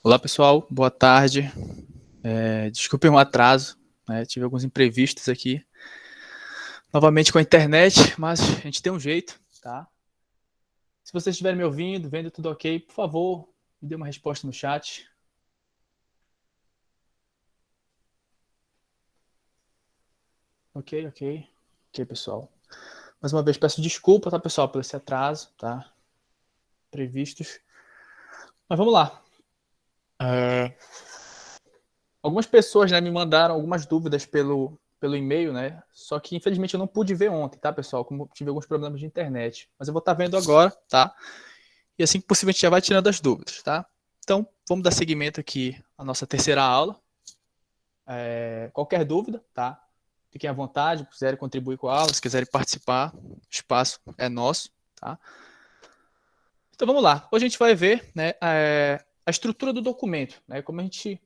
Olá pessoal, boa tarde. Desculpem o atraso, né? Tive alguns imprevistos aqui, novamente com a internet, mas a gente tem um jeito, tá? Se vocês estiverem me ouvindo, vendo tudo ok, por favor, me dê uma resposta no chat. Ok, ok. Ok, pessoal. Mais uma vez peço desculpa, tá, pessoal, por esse atraso, tá? Previstos. Mas vamos lá. É, Algumas pessoas, né, me mandaram algumas dúvidas pelo e-mail, né? Só que infelizmente eu não pude ver ontem, tá, pessoal? Como tive alguns problemas de internet. Mas eu vou estar vendo agora, tá? E assim que possível a gente já vai tirando as dúvidas, tá? Então, vamos dar seguimento aqui à nossa terceira aula. Qualquer dúvida, tá? Fiquem à vontade, se quiserem contribuir com a aula, se quiserem participar, o espaço é nosso, tá? Então vamos lá. Hoje a gente vai ver, né, a estrutura do documento, né? Como a gente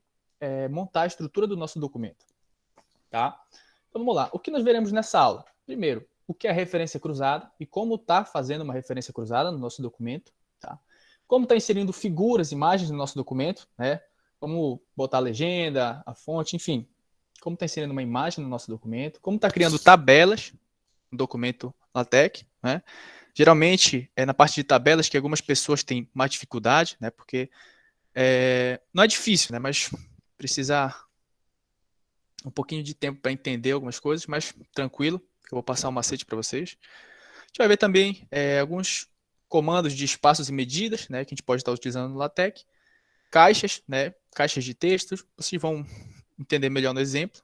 montar a estrutura do nosso documento, tá? Então vamos lá. O que nós veremos nessa aula? Primeiro, o que é referência cruzada e como está fazendo uma referência cruzada no nosso documento, tá? Como está inserindo figuras, imagens no nosso documento, né? Como botar a legenda, a fonte, enfim. Como está inserindo uma imagem no nosso documento, como está criando tabelas no documento LaTeX, né? Geralmente é na parte de tabelas que algumas pessoas têm mais dificuldade, né? Porque não é difícil, né? Mas precisa um pouquinho de tempo para entender algumas coisas, mas tranquilo, que eu vou passar um macete para vocês. A gente vai ver também alguns comandos de espaços e medidas, né, que a gente pode estar utilizando no LaTeX, caixas, né, caixas de textos, vocês vão entender melhor no exemplo.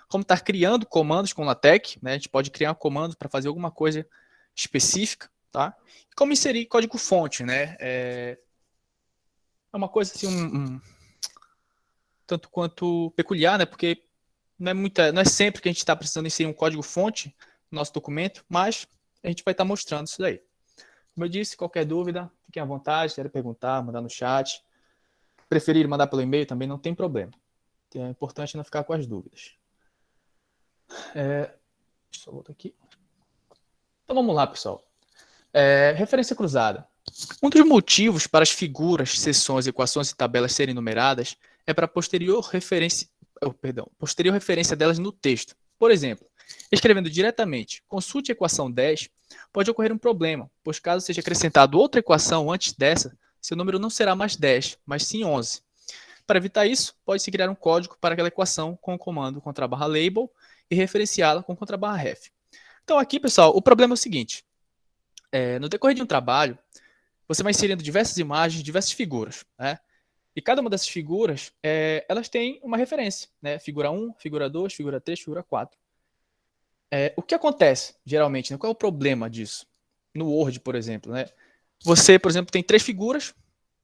Como estar criando comandos com LaTeX, né, a gente pode criar um comando para fazer alguma coisa específica, tá? E como inserir código-fonte, né? É uma coisa assim, tanto quanto peculiar, né? Porque não é sempre que a gente está precisando inserir um código-fonte no nosso documento, mas a gente vai estar mostrando isso daí. Como eu disse, qualquer dúvida, fiquem à vontade, querem perguntar, mandar no chat. Preferir mandar pelo e-mail também não tem problema. É importante não ficar com as dúvidas. Deixa eu voltar aqui. Então vamos lá, pessoal. Referência cruzada. Um dos motivos para as figuras, seções, equações e tabelas serem numeradas é para posterior referência delas no texto. Por exemplo, escrevendo diretamente consulte a equação 10, pode ocorrer um problema, pois caso seja acrescentado outra equação antes dessa, seu número não será mais 10, mas sim 11. Para evitar isso, pode-se criar um código para aquela equação com o comando _label e referenciá-la com _ref. Então aqui, pessoal, o problema é o seguinte. No decorrer de um trabalho, você vai inserindo diversas imagens, diversas figuras, né? E cada uma dessas figuras, elas têm uma referência, né? Figura 1, figura 2, figura 3, figura 4. O que acontece, geralmente, né? Qual é o problema disso? No Word, por exemplo, né? Você, por exemplo, tem 3 figuras,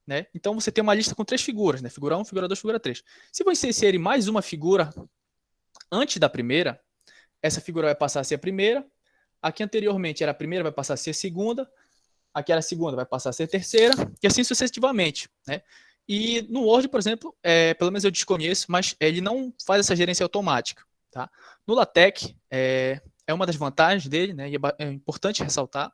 né? Então você tem uma lista com 3 figuras, né? Figura 1, figura 2, figura 3. Se você inserir mais uma figura antes da primeira, essa figura vai passar a ser a primeira, aqui anteriormente era a primeira, vai passar a ser a segunda, aqui era a segunda, vai passar a ser a terceira, e assim sucessivamente, né? E no Word, por exemplo, pelo menos eu desconheço, mas ele não faz essa gerência automática, tá? No LaTeX, é uma das vantagens dele, né? E é importante ressaltar,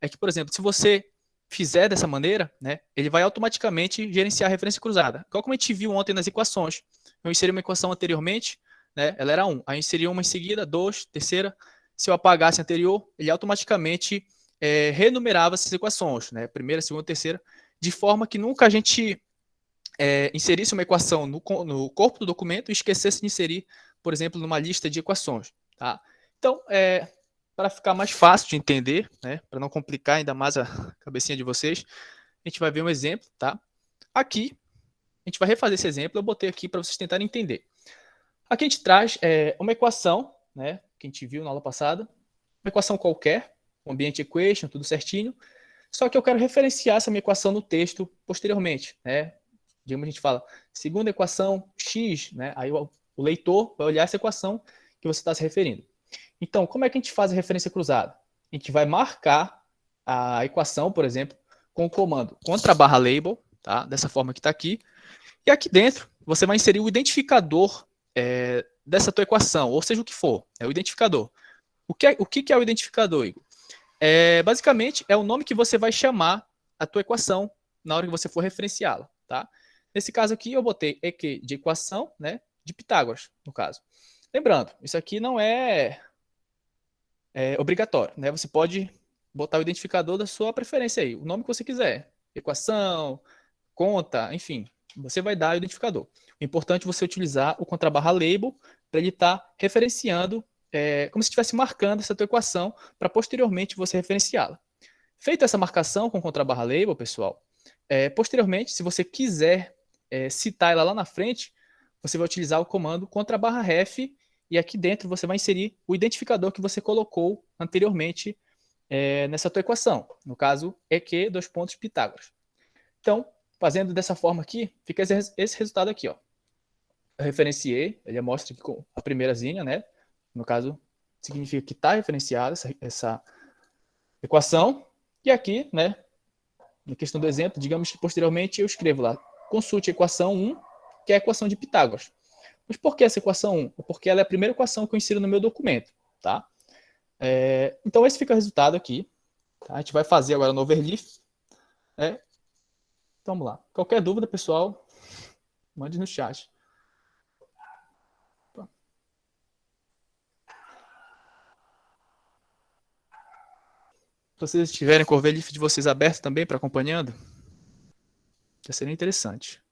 é que, por exemplo, se você fizer dessa maneira, né, ele vai automaticamente gerenciar a referência cruzada. Igual como a gente viu ontem nas equações. Eu inseri uma equação anteriormente, né, ela era 1. Aí eu inseri uma em seguida, 2, terceira. Se eu apagasse a anterior, ele automaticamente renumerava essas equações, né, primeira, segunda, terceira, de forma que nunca a gente inserisse uma equação no corpo do documento e esquecesse de inserir, por exemplo, numa lista de equações. Tá? Então, para ficar mais fácil de entender, né, para não complicar ainda mais a cabecinha de vocês, a gente vai ver um exemplo. Tá? Aqui, a gente vai refazer esse exemplo, eu botei aqui para vocês tentarem entender. Aqui a gente traz uma equação, né, que a gente viu na aula passada, uma equação qualquer, um ambiente equation, tudo certinho, só que eu quero referenciar essa minha equação no texto posteriormente, né? Digamos, a gente fala, segunda equação x, né? Aí o leitor vai olhar essa equação que você está se referindo. Então, como é que a gente faz a referência cruzada? A gente vai marcar a equação, por exemplo, com o comando _label, tá? Dessa forma que está aqui. E aqui dentro, você vai inserir o identificador dessa tua equação, ou seja o que for, é o identificador. O que é o identificador, Igor? Basicamente, é o nome que você vai chamar a tua equação na hora que você for referenciá-la, tá? Nesse caso aqui, eu botei EQ de equação, né, de Pitágoras, no caso. Lembrando, isso aqui não é obrigatório, né? Você pode botar o identificador da sua preferência aí, o nome que você quiser. Equação, conta, enfim. Você vai dar o identificador. O importante é você utilizar o contrabarra label para ele estar referenciando, como se estivesse marcando essa tua equação para posteriormente você referenciá-la. Feita essa marcação com contrabarra label, pessoal, posteriormente, se você quiser citar ela lá na frente, você vai utilizar o comando contrabarra ref e aqui dentro você vai inserir o identificador que você colocou anteriormente nessa tua equação. No caso, EQ, dois pontos, Pitágoras. Então, fazendo dessa forma aqui, fica esse resultado aqui, ó. Eu referenciei, ele mostra aqui com a primeirazinha, né? No caso, significa que está referenciada essa equação. E aqui, né, na questão do exemplo, digamos que posteriormente eu escrevo lá, consulte a equação 1, que é a equação de Pitágoras. Mas por que essa equação 1? Porque ela é a primeira equação que eu insiro no meu documento, tá? Então esse fica o resultado aqui. Tá? A gente vai fazer agora no overleaf. Então, vamos lá. Qualquer dúvida, pessoal, mande no chat. Se vocês estiverem com o overleaf de vocês aberto também para acompanhando, já seria interessante.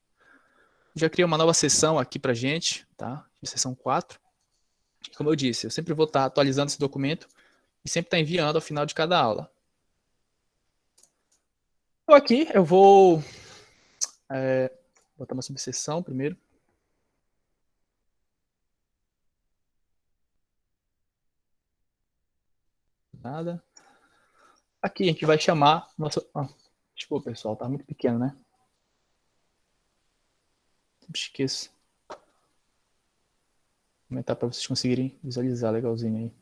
Já criei uma nova sessão aqui para gente, tá? Sessão 4. Como eu disse, eu sempre vou estar atualizando esse documento e sempre estar enviando ao final de cada aula. Então aqui eu vou botar uma subseção primeiro. Nada. Aqui a gente vai chamar nossa. Desculpa, pessoal, tá muito pequeno, né? Sempre esqueço. Vou aumentar para vocês conseguirem visualizar legalzinho aí.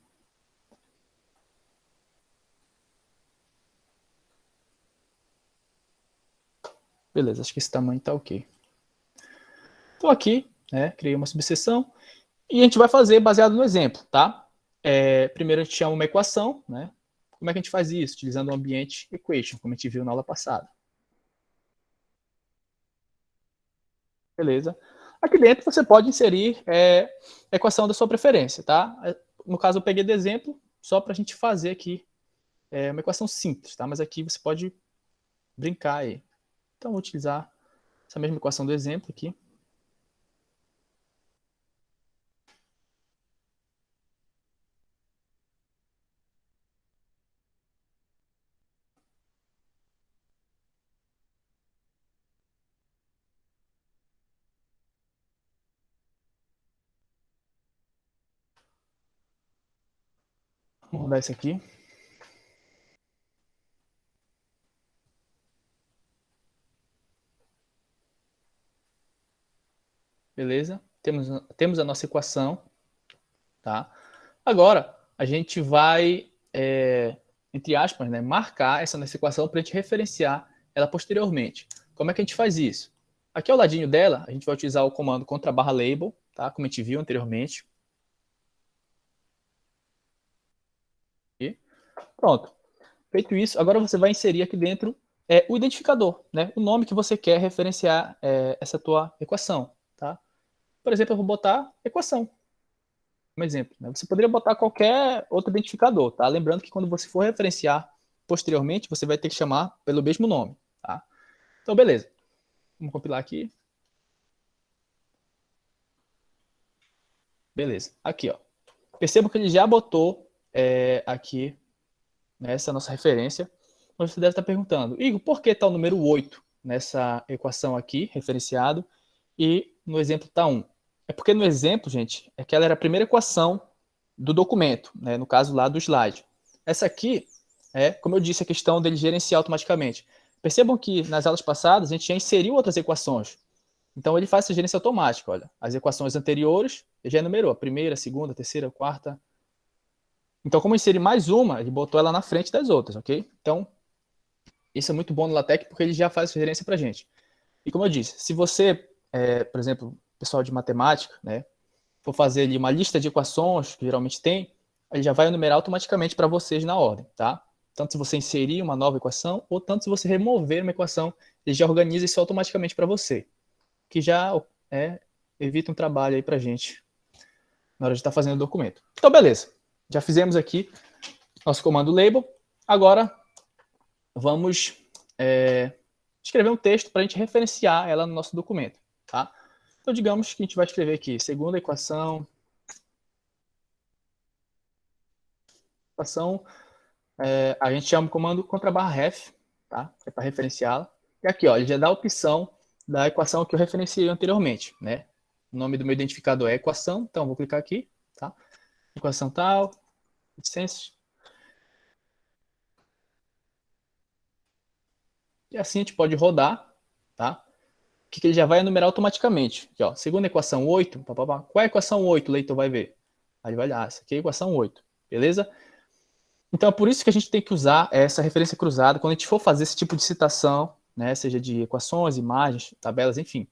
Beleza, acho que esse tamanho tá ok. Então aqui, né, criei uma subseção e a gente vai fazer baseado no exemplo, tá? Primeiro a gente chama uma equação, né? Como é que a gente faz isso? Utilizando o ambiente equation, como a gente viu na aula passada. Beleza. Aqui dentro você pode inserir a equação da sua preferência, tá? No caso eu peguei de exemplo só para a gente fazer aqui uma equação simples, tá? Mas aqui você pode brincar aí. Então vou utilizar essa mesma equação do exemplo aqui. Vou rodar isso aqui. Beleza? Temos a nossa equação, tá? Agora, a gente vai, entre aspas, né, marcar essa nossa equação para a gente referenciar ela posteriormente. Como é que a gente faz isso? Aqui ao ladinho dela, a gente vai utilizar o comando contrabarra label, tá? Como a gente viu anteriormente. E pronto. Feito isso, agora você vai inserir aqui dentro o identificador, né? O nome que você quer referenciar essa tua equação, tá? Por exemplo, eu vou botar equação, como exemplo. Né? Você poderia botar qualquer outro identificador, tá? Lembrando que quando você for referenciar posteriormente, você vai ter que chamar pelo mesmo nome, tá? Então, beleza. Vamos compilar aqui. Beleza. Aqui, ó. Perceba que ele já botou aqui nessa nossa referência. Mas você deve estar perguntando, Igor, por que está o número 8 nessa equação aqui, referenciado, e no exemplo está 1? É porque no exemplo, gente, aquela era a primeira equação do documento, né? No caso lá do slide. Essa aqui como eu disse, a questão dele gerenciar automaticamente. Percebam que nas aulas passadas a gente já inseriu outras equações. Então ele faz essa gerência automática, olha. As equações anteriores, ele já enumerou, a primeira, a segunda, a terceira, a quarta. Então, como inserir mais uma, ele botou ela na frente das outras, ok? Então, isso é muito bom no LaTeX porque ele já faz essa gerência para a gente. E como eu disse, se você, por exemplo, pessoal de matemática, né, for fazer ali uma lista de equações, que geralmente tem, ele já vai enumerar automaticamente para vocês na ordem, tá? Tanto se você inserir uma nova equação, ou tanto se você remover uma equação, ele já organiza isso automaticamente para você. que já evita um trabalho aí para gente na hora de estar fazendo o documento. Então, beleza. Já fizemos aqui nosso comando label. Agora, vamos escrever um texto para a gente referenciar ela no nosso documento. Tá? Então, digamos que a gente vai escrever aqui, segunda equação, a gente chama o comando contra/ref, tá? É para referenciá-la. E aqui, ó, ele já dá a opção da equação que eu referenciei anteriormente, né? O nome do meu identificador é equação, então vou clicar aqui, tá? Equação tal, licença. E assim a gente pode rodar, tá? Que ele já vai enumerar automaticamente. Aqui, ó, segunda equação 8, papapá. Qual é a equação 8, o leitor vai ver? Aí vai olhar, essa aqui é a equação 8, beleza? Então é por isso que a gente tem que usar essa referência cruzada quando a gente for fazer esse tipo de citação, né? Seja de equações, imagens, tabelas, enfim.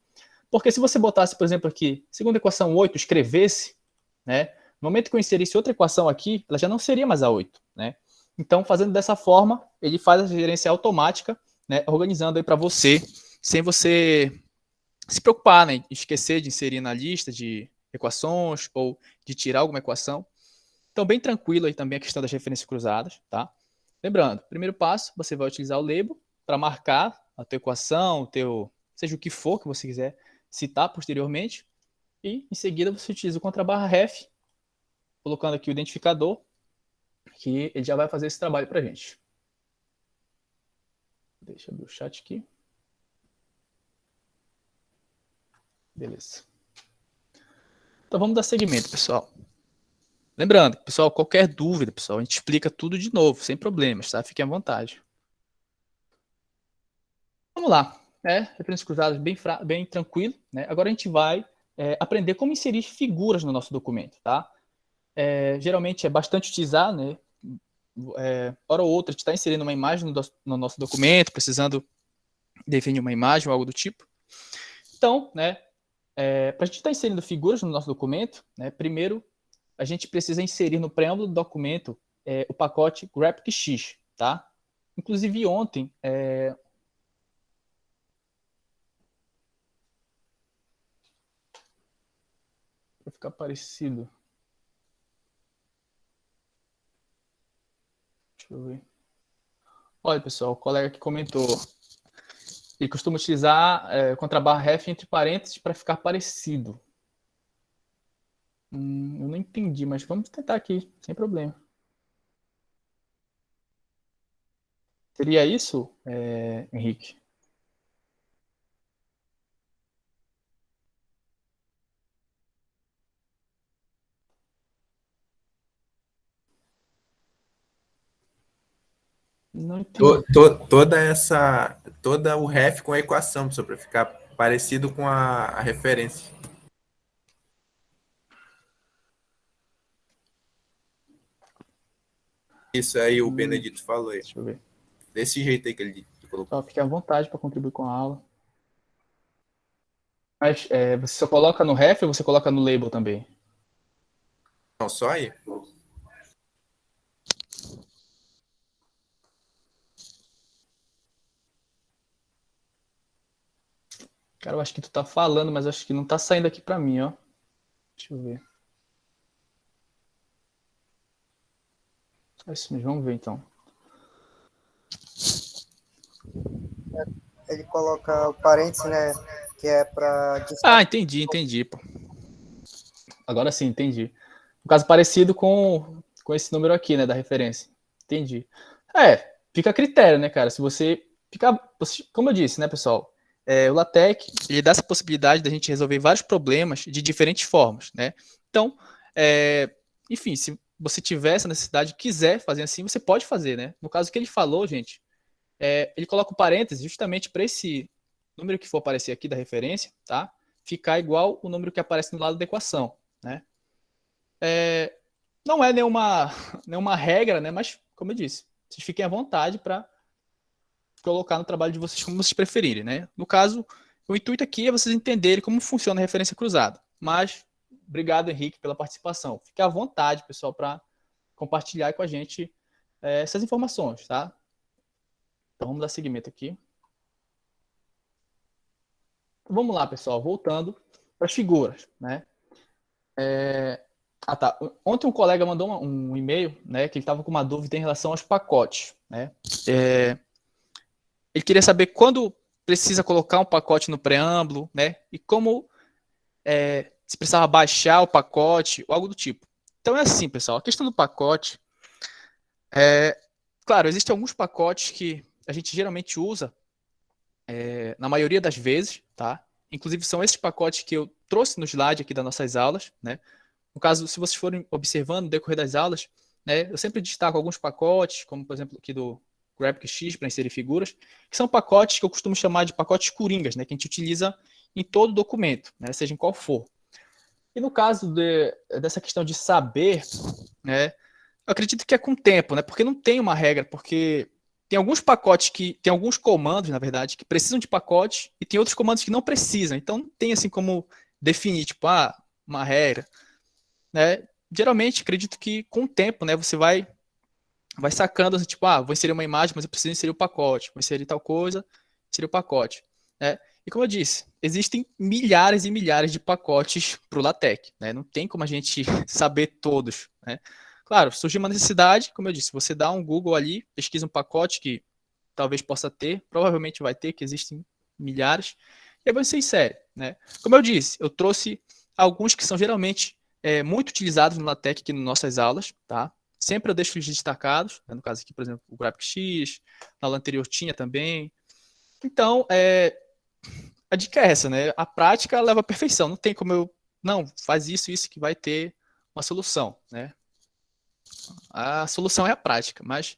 Porque se você botasse, por exemplo, aqui, segunda equação 8, escrevesse, né? No momento que eu inserisse outra equação aqui, ela já não seria mais a 8, né? Então, fazendo dessa forma, ele faz a referência automática, né? Organizando aí para você, sem você se preocupar, né? Esquecer de inserir na lista de equações ou de tirar alguma equação. Então, bem tranquilo aí também a questão das referências cruzadas, tá? Lembrando, primeiro passo, você vai utilizar o label para marcar a tua equação, seja o que for que você quiser citar posteriormente. E, em seguida, você utiliza o contra/ref, colocando aqui o identificador, que ele já vai fazer esse trabalho para a gente. Deixa eu abrir o chat aqui. Beleza. Então, vamos dar seguimento, pessoal. Lembrando, pessoal, qualquer dúvida, pessoal, a gente explica tudo de novo, sem problemas, tá? Fiquem à vontade. Vamos lá, né? Referências cruzadas bem tranquilo, né? Agora a gente vai aprender como inserir figuras no nosso documento, tá? Geralmente é bastante utilizado, né? Hora ou outra a gente está inserindo uma imagem no nosso documento, precisando definir uma imagem ou algo do tipo. Então, né? Para a gente estar inserindo figuras no nosso documento, né? Primeiro a gente precisa inserir no preâmbulo do documento o pacote GraphicX, tá? Inclusive ontem, para ficar parecido, deixa eu ver. Olha, pessoal, o colega que comentou, ele costuma utilizar contra/ref entre parênteses para ficar parecido. Eu não entendi, mas vamos tentar aqui, sem problema. Seria isso, Henrique? Não entendi. Toda o ref com a equação, professor, para ficar parecido com a referência. Isso aí o Benedito falou aí. Deixa eu ver. Desse jeito aí que ele colocou. Só fique à vontade para contribuir com a aula. Mas você só coloca no ref ou você coloca no label também? Não, só aí. Cara, eu acho que tu tá falando, mas eu acho que não tá saindo aqui para mim, ó. Deixa eu ver. É isso mesmo, vamos ver então. Ele coloca o parênteses, né? Que é para Ah, destacar. entendi, pô. Agora sim, entendi. Um caso parecido com esse número aqui, né, da referência. Entendi. Fica a critério, né, cara? Se você ficar, como eu disse, né, pessoal, o LaTeX, ele dá essa possibilidade da gente resolver vários problemas de diferentes formas, né? Então, enfim, se você tiver essa necessidade, quiser fazer assim, você pode fazer, né? No caso que ele falou, gente, ele coloca o parênteses justamente para esse número que for aparecer aqui da referência, tá? Ficar igual o número que aparece no lado da equação, né? Não é nenhuma regra, né? Mas, como eu disse, vocês fiquem à vontade para colocar no trabalho de vocês como vocês preferirem, né? No caso, o intuito aqui é vocês entenderem como funciona a referência cruzada. Mas, obrigado, Henrique, pela participação. Fique à vontade, pessoal, para compartilhar com a gente essas informações, tá? Então, vamos dar seguimento aqui. Vamos lá, pessoal, voltando para as figuras, né? Tá. Ontem um colega mandou um e-mail, né, que ele estava com uma dúvida em relação aos pacotes, né? Ele queria saber quando precisa colocar um pacote no preâmbulo, né? E como se precisava baixar o pacote ou algo do tipo. Então é assim, pessoal, a questão do pacote claro, existem alguns pacotes que a gente geralmente usa na maioria das vezes, tá? Inclusive são esses pacotes que eu trouxe no slide aqui das nossas aulas, né? No caso, se vocês forem observando no decorrer das aulas, né, eu sempre destaco alguns pacotes, como por exemplo aqui do GraphicX para inserir figuras, que são pacotes que eu costumo chamar de pacotes coringas, né, que a gente utiliza em todo documento, né, seja em qual for. E no caso dessa questão de saber, né, eu acredito que é com o tempo, né, porque não tem uma regra, porque tem alguns pacotes tem alguns comandos, na verdade, que precisam de pacote e tem outros comandos que não precisam. Então não tem assim como definir, tipo, uma regra, né? Geralmente, acredito que com o tempo, né, você vai sacando, assim, tipo, vou inserir uma imagem, mas eu preciso inserir o pacote, vou inserir tal coisa, inserir o pacote, né? E como eu disse, existem milhares e milhares de pacotes para o LaTeX, né? Não tem como a gente saber todos, né? Claro, surgiu uma necessidade, como eu disse, você dá um Google ali, pesquisa um pacote que talvez possa ter, provavelmente vai ter, que existem milhares, e aí você insere, né? Como eu disse, eu trouxe alguns que são geralmente muito utilizados no LaTeX aqui nas nossas aulas, tá? Sempre eu deixo eles destacados, né? No caso aqui, por exemplo, o GraphicX, na aula anterior tinha também. Então, a dica é essa, né? A prática leva à perfeição, não tem como não, faz isso que vai ter uma solução, né? A solução é a prática, mas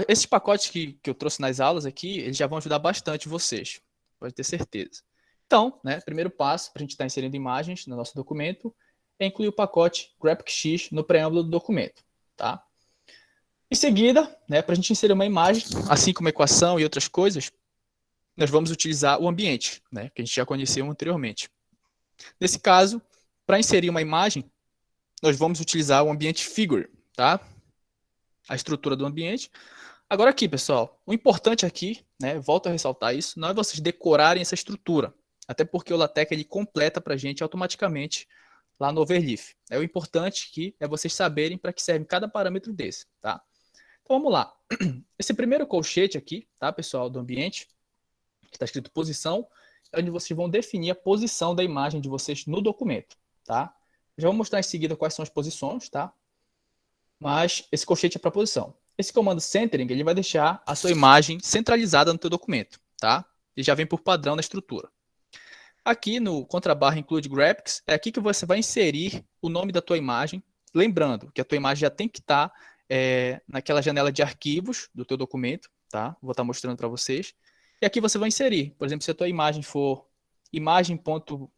esses pacotes que eu trouxe nas aulas aqui, eles já vão ajudar bastante vocês, pode ter certeza. Então, né, primeiro passo para a gente estar inserindo imagens no nosso documento é incluir o pacote GraphicX no preâmbulo do documento, tá? Em seguida, né, para a gente inserir uma imagem, assim como equação e outras coisas, nós vamos utilizar o ambiente, né, que a gente já conheceu anteriormente. Nesse caso, para inserir uma imagem, nós vamos utilizar o ambiente figure, tá? A estrutura do ambiente. Agora aqui, pessoal, o importante aqui, né, volto a ressaltar isso, não é vocês decorarem essa estrutura, até porque o LaTeX ele completa para a gente automaticamente lá no Overleaf. O importante aqui é vocês saberem para que serve cada parâmetro desse, tá? Então vamos lá. Esse primeiro colchete aqui, tá, pessoal, do ambiente, que está escrito posição, é onde vocês vão definir a posição da imagem de vocês no documento, tá? Já vou mostrar em seguida quais são as posições, tá? Mas esse colchete é para posição. Esse comando centering, ele vai deixar a sua imagem centralizada no teu documento, tá? Ele já vem por padrão na estrutura. Aqui no contrabarra include graphics, é aqui que você vai inserir o nome da tua imagem, lembrando que a tua imagem já tem que estar naquela janela de arquivos do teu documento, tá? Vou estar mostrando para vocês. E aqui você vai inserir, por exemplo, se a tua imagem for imagem.png,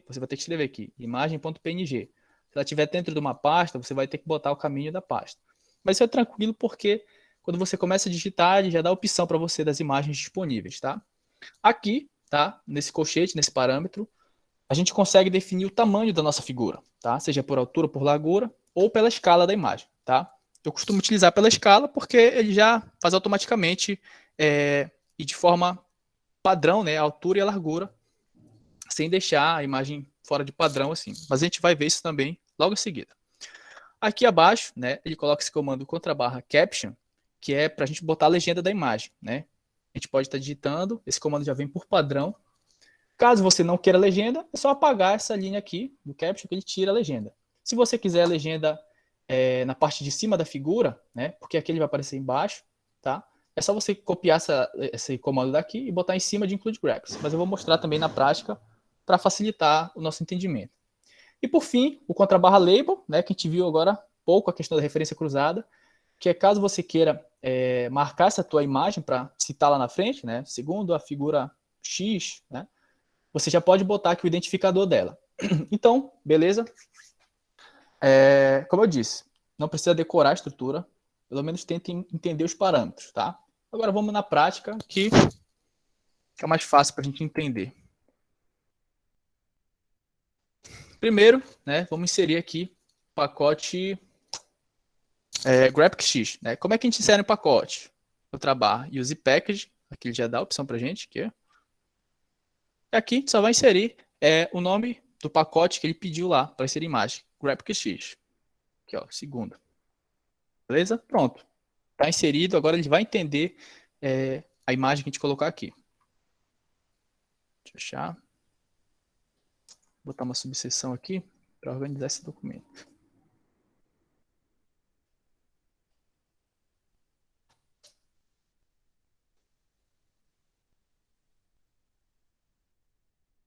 você vai ter que escrever aqui, imagem.png. Se ela estiver dentro de uma pasta, você vai ter que botar o caminho da pasta. Mas isso é tranquilo porque quando você começa a digitar, ele já dá a opção para você das imagens disponíveis, tá? Aqui, tá? Nesse colchete, nesse parâmetro, a gente consegue definir o tamanho da nossa figura, tá? Seja por altura, por largura ou pela escala da imagem, tá? Eu costumo utilizar pela escala porque ele já faz automaticamente e de forma padrão, né? A altura e a largura, sem deixar a imagem fora de padrão assim. Mas a gente vai ver isso também logo em seguida. Aqui abaixo, né? Ele coloca esse comando contrabarra caption, que é para a gente botar a legenda da imagem, né? A gente pode estar digitando, esse comando já vem por padrão. Caso você não queira legenda, é só apagar essa linha aqui do caption que ele tira a legenda. Se você quiser a legenda na parte de cima da figura, né, porque aqui ele vai aparecer embaixo, tá? É só você copiar esse comando daqui e botar em cima de include graphics. Mas eu vou mostrar também na prática para facilitar o nosso entendimento. E por fim, o contrabarra label, né, que a gente viu agora pouco a questão da referência cruzada, que é caso você queira marcar essa tua imagem para citar lá na frente, né, segundo a figura X, né, você já pode botar aqui o identificador dela. Então, beleza? Como eu disse, não precisa decorar a estrutura, pelo menos tente entender os parâmetros, tá? Agora vamos na prática, que é mais fácil para a gente entender. Primeiro, né, vamos inserir aqui o pacote GraphicX, né? Como é que a gente insere um pacote? Outra barra, use package, aqui ele já dá a opção para a gente, que E aqui a gente só vai inserir o nome do pacote que ele pediu lá para inserir imagem. GraphicX. Aqui, ó, segundo. Beleza? Pronto. Está inserido, agora ele vai entender a imagem que a gente colocar aqui. Deixa eu achar. Vou botar uma subseção aqui para organizar esse documento.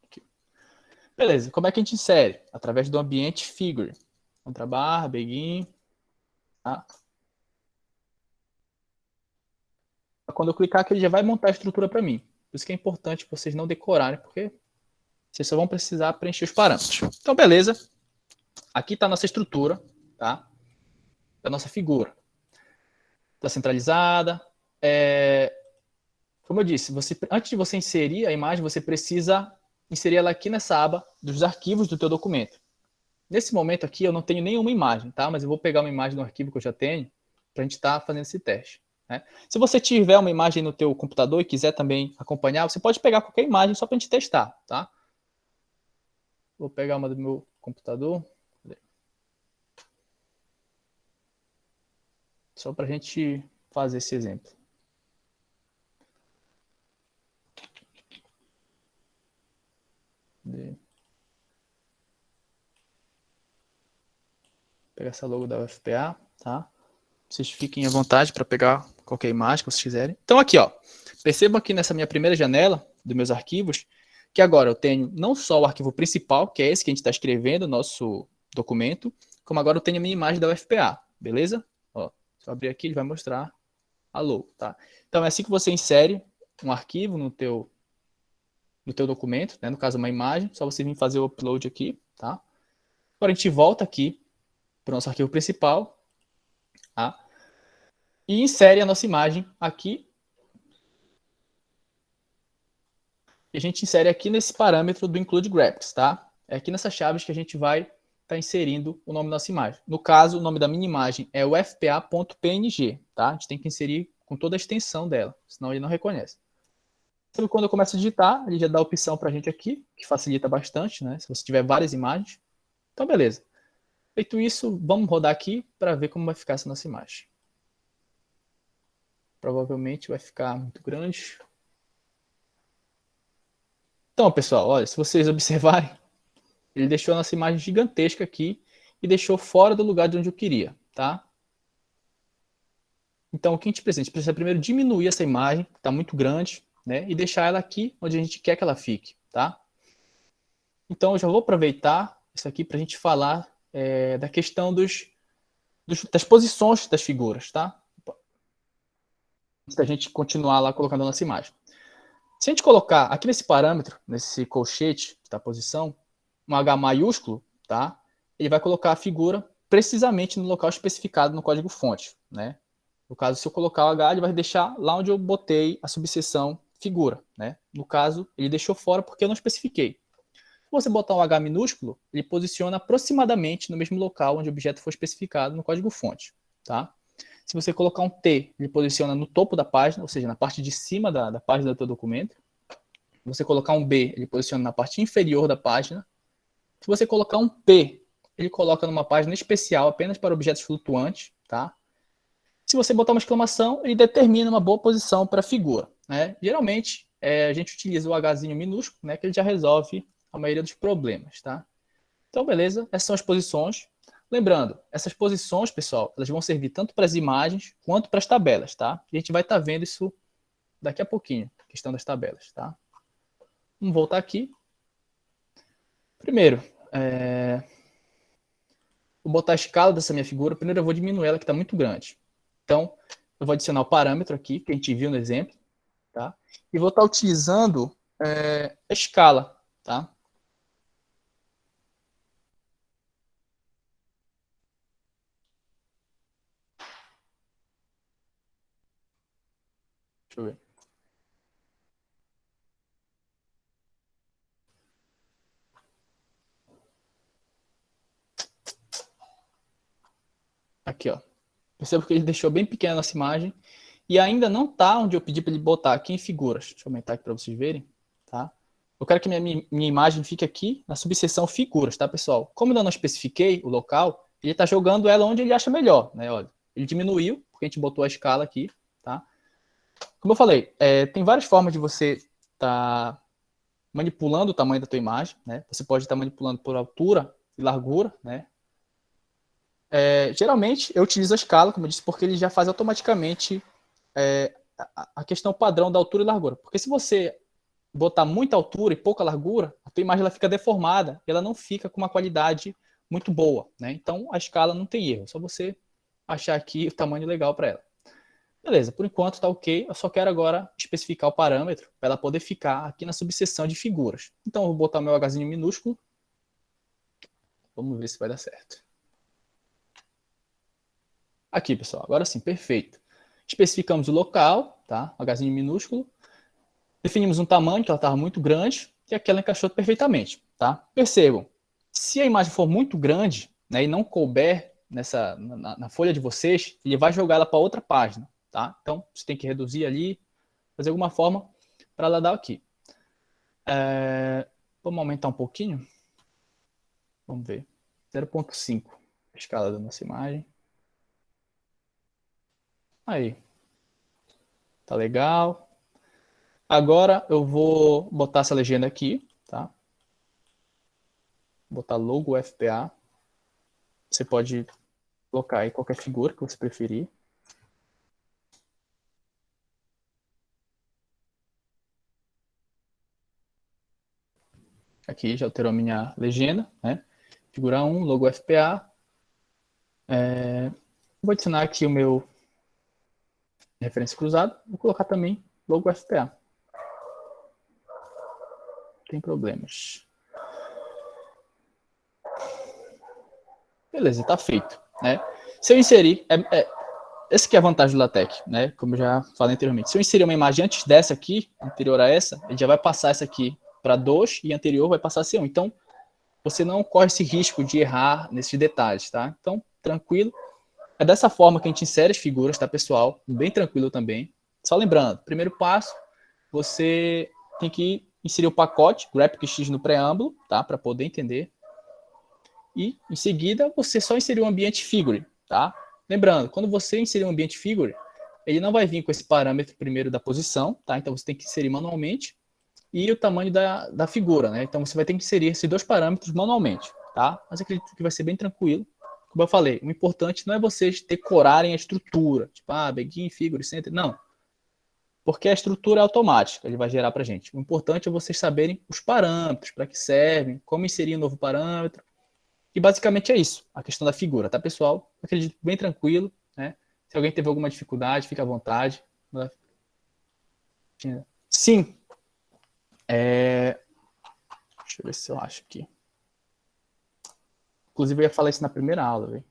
Aqui. Beleza, como é que a gente insere? Através do ambiente figure. Contrabarra, begin. Tá? Quando eu clicar aqui, ele já vai montar a estrutura para mim. Por isso que é importante vocês não decorarem, porque vocês só vão precisar preencher os parâmetros. Então, beleza. Aqui está a nossa estrutura, tá? Da nossa figura. Está centralizada. Como eu disse, antes de você inserir a imagem, você precisa inserir ela aqui nessa aba dos arquivos do teu documento. Nesse momento aqui, eu não tenho nenhuma imagem, tá? Mas eu vou pegar uma imagem do arquivo que eu já tenho para a gente estar fazendo esse teste. Né? Se você tiver uma imagem no teu computador e quiser também acompanhar, você pode pegar qualquer imagem só para a gente testar, tá? Vou pegar uma do meu computador. Só para a gente fazer esse exemplo. Vou pegar essa logo da UFPA, tá? Vocês fiquem à vontade para pegar qualquer imagem que vocês quiserem. Então aqui, ó, percebam aqui nessa minha primeira janela dos meus arquivos, que agora eu tenho não só o arquivo principal, que é esse que a gente está escrevendo, o nosso documento, como agora eu tenho a minha imagem da UFPA, beleza? Ó, se eu abrir aqui, ele vai mostrar a logo, tá? Então é assim que você insere um arquivo no teu documento, né? No caso uma imagem, só você vir fazer o upload aqui, tá? Agora a gente volta aqui para o nosso arquivo principal, tá? E insere a nossa imagem aqui. E a gente insere aqui nesse parâmetro do include graphics, tá? É aqui nessas chaves que a gente vai estar inserindo o nome da nossa imagem. No caso, o nome da minha imagem é o fpa.png, tá? A gente tem que inserir com toda a extensão dela, senão ele não reconhece. Então, quando eu começo a digitar, ele já dá a opção para a gente aqui, que facilita bastante, né? Se você tiver várias imagens. Então, beleza. Feito isso, vamos rodar aqui para ver como vai ficar essa nossa imagem. Provavelmente vai ficar muito grande. Então, pessoal, olha, se vocês observarem, ele deixou a nossa imagem gigantesca aqui e deixou fora do lugar de onde eu queria, tá? Então, o que a gente precisa? A gente precisa primeiro diminuir essa imagem, que está muito grande, né? E deixar ela aqui onde a gente quer que ela fique, tá? Então, eu já vou aproveitar isso aqui para a gente falar da questão das posições das figuras, tá? Antes da gente continuar lá colocando a nossa imagem. Se a gente colocar aqui nesse parâmetro, nesse colchete da posição, um H maiúsculo, tá? Ele vai colocar a figura precisamente no local especificado no código-fonte, né? No caso, se eu colocar o H, ele vai deixar lá onde eu botei a subseção figura, né? No caso, ele deixou fora porque eu não especifiquei. Se você botar um H minúsculo, ele posiciona aproximadamente no mesmo local onde o objeto foi especificado no código-fonte, tá? Se você colocar um T, ele posiciona no topo da página, ou seja, na parte de cima da página do teu documento. Se você colocar um B, ele posiciona na parte inferior da página. Se você colocar um P, ele coloca numa página especial apenas para objetos flutuantes, tá? Se você botar uma exclamação, ele determina uma boa posição para a figura, né? Geralmente, a gente utiliza o Hzinho minúsculo, né, que ele já resolve a maioria dos problemas, tá? Então, beleza, essas são as posições. Lembrando, essas posições, pessoal, elas vão servir tanto para as imagens quanto para as tabelas, tá? E a gente vai estar vendo isso daqui a pouquinho, a questão das tabelas, tá? Vamos voltar aqui. Primeiro, vou botar a escala dessa minha figura. Primeiro eu vou diminuir ela, que está muito grande. Então, eu vou adicionar o parâmetro aqui, que a gente viu no exemplo, tá? E vou estar utilizando a escala, tá? Deixa eu ver. Aqui, ó. Perceba que ele deixou bem pequena a nossa imagem e ainda não está onde eu pedi para ele botar aqui em figuras. Deixa eu aumentar aqui para vocês verem, tá? eu quero que minha imagem fique aqui na subseção figuras, tá, pessoal? Como eu não especifiquei o local, ele está jogando ela onde ele acha melhor, né? Olha, ele diminuiu, porque a gente botou a escala aqui, tá? Como eu falei, tem várias formas de você estar manipulando o tamanho da tua imagem, né? Você pode estar manipulando por altura e largura, né? Geralmente, eu utilizo a escala, como eu disse, porque ele já faz automaticamente a questão padrão da altura e largura. Porque se você botar muita altura e pouca largura, a tua imagem ela fica deformada, ela não fica com uma qualidade muito boa, né? Então, a escala não tem erro, é só você achar aqui o tamanho legal para ela. Beleza, por enquanto está ok, eu só quero agora especificar o parâmetro para ela poder ficar aqui na subseção de figuras. Então, eu vou botar meu Hzinho minúsculo. Vamos ver se vai dar certo. Aqui, pessoal, agora sim, perfeito. Especificamos o local, tá? Hzinho minúsculo. Definimos um tamanho, que ela estava muito grande, e aqui ela encaixou perfeitamente, tá? Percebam, se a imagem for muito grande, né, e não couber na folha de vocês, ele vai jogar ela para outra página, tá? Então, você tem que reduzir ali, fazer alguma forma para ela dar aqui. Vamos aumentar um pouquinho? Vamos ver. 0,5 a escala da nossa imagem. Aí. Tá legal. Agora eu vou botar essa legenda aqui, tá? Vou botar logo FPA. Você pode colocar aí qualquer figura que você preferir. Aqui já alterou a minha legenda, né? Figura 1, logo FPA. Vou adicionar aqui o meu referência cruzada. Vou colocar também logo FPA. Não tem problemas. Beleza, está feito, né? Se eu inserir, essa que é a vantagem do LaTeX, né? Como eu já falei anteriormente. Se eu inserir uma imagem antes dessa aqui, anterior a essa, ele já vai passar essa aqui para 2 e anterior vai passar a ser 1. Então, você não corre esse risco de errar nesses detalhes, tá? Então, tranquilo. É dessa forma que a gente insere as figuras, tá, pessoal? Bem tranquilo também. Só lembrando, primeiro passo, você tem que inserir o pacote GraphicX no preâmbulo, tá? Para poder entender. E, em seguida, você só inserir um ambiente figure, tá? Lembrando, quando você inserir um ambiente figure, ele não vai vir com esse parâmetro primeiro da posição, tá? Então, você tem que inserir manualmente. E o tamanho da figura, né? Então, você vai ter que inserir esses dois parâmetros manualmente, tá? Mas acredito que vai ser bem tranquilo. Como eu falei, o importante não é vocês decorarem a estrutura. Tipo, begin, figure, center. Não. Porque a estrutura é automática, ele vai gerar pra gente. O importante é vocês saberem os parâmetros, para que servem, como inserir um novo parâmetro. E basicamente é isso, a questão da figura, tá, pessoal? Acredito bem tranquilo, né? Se alguém teve alguma dificuldade, fica à vontade. Sim. Deixa eu ver se eu acho aqui. Inclusive, eu ia falar isso na primeira aula, velho.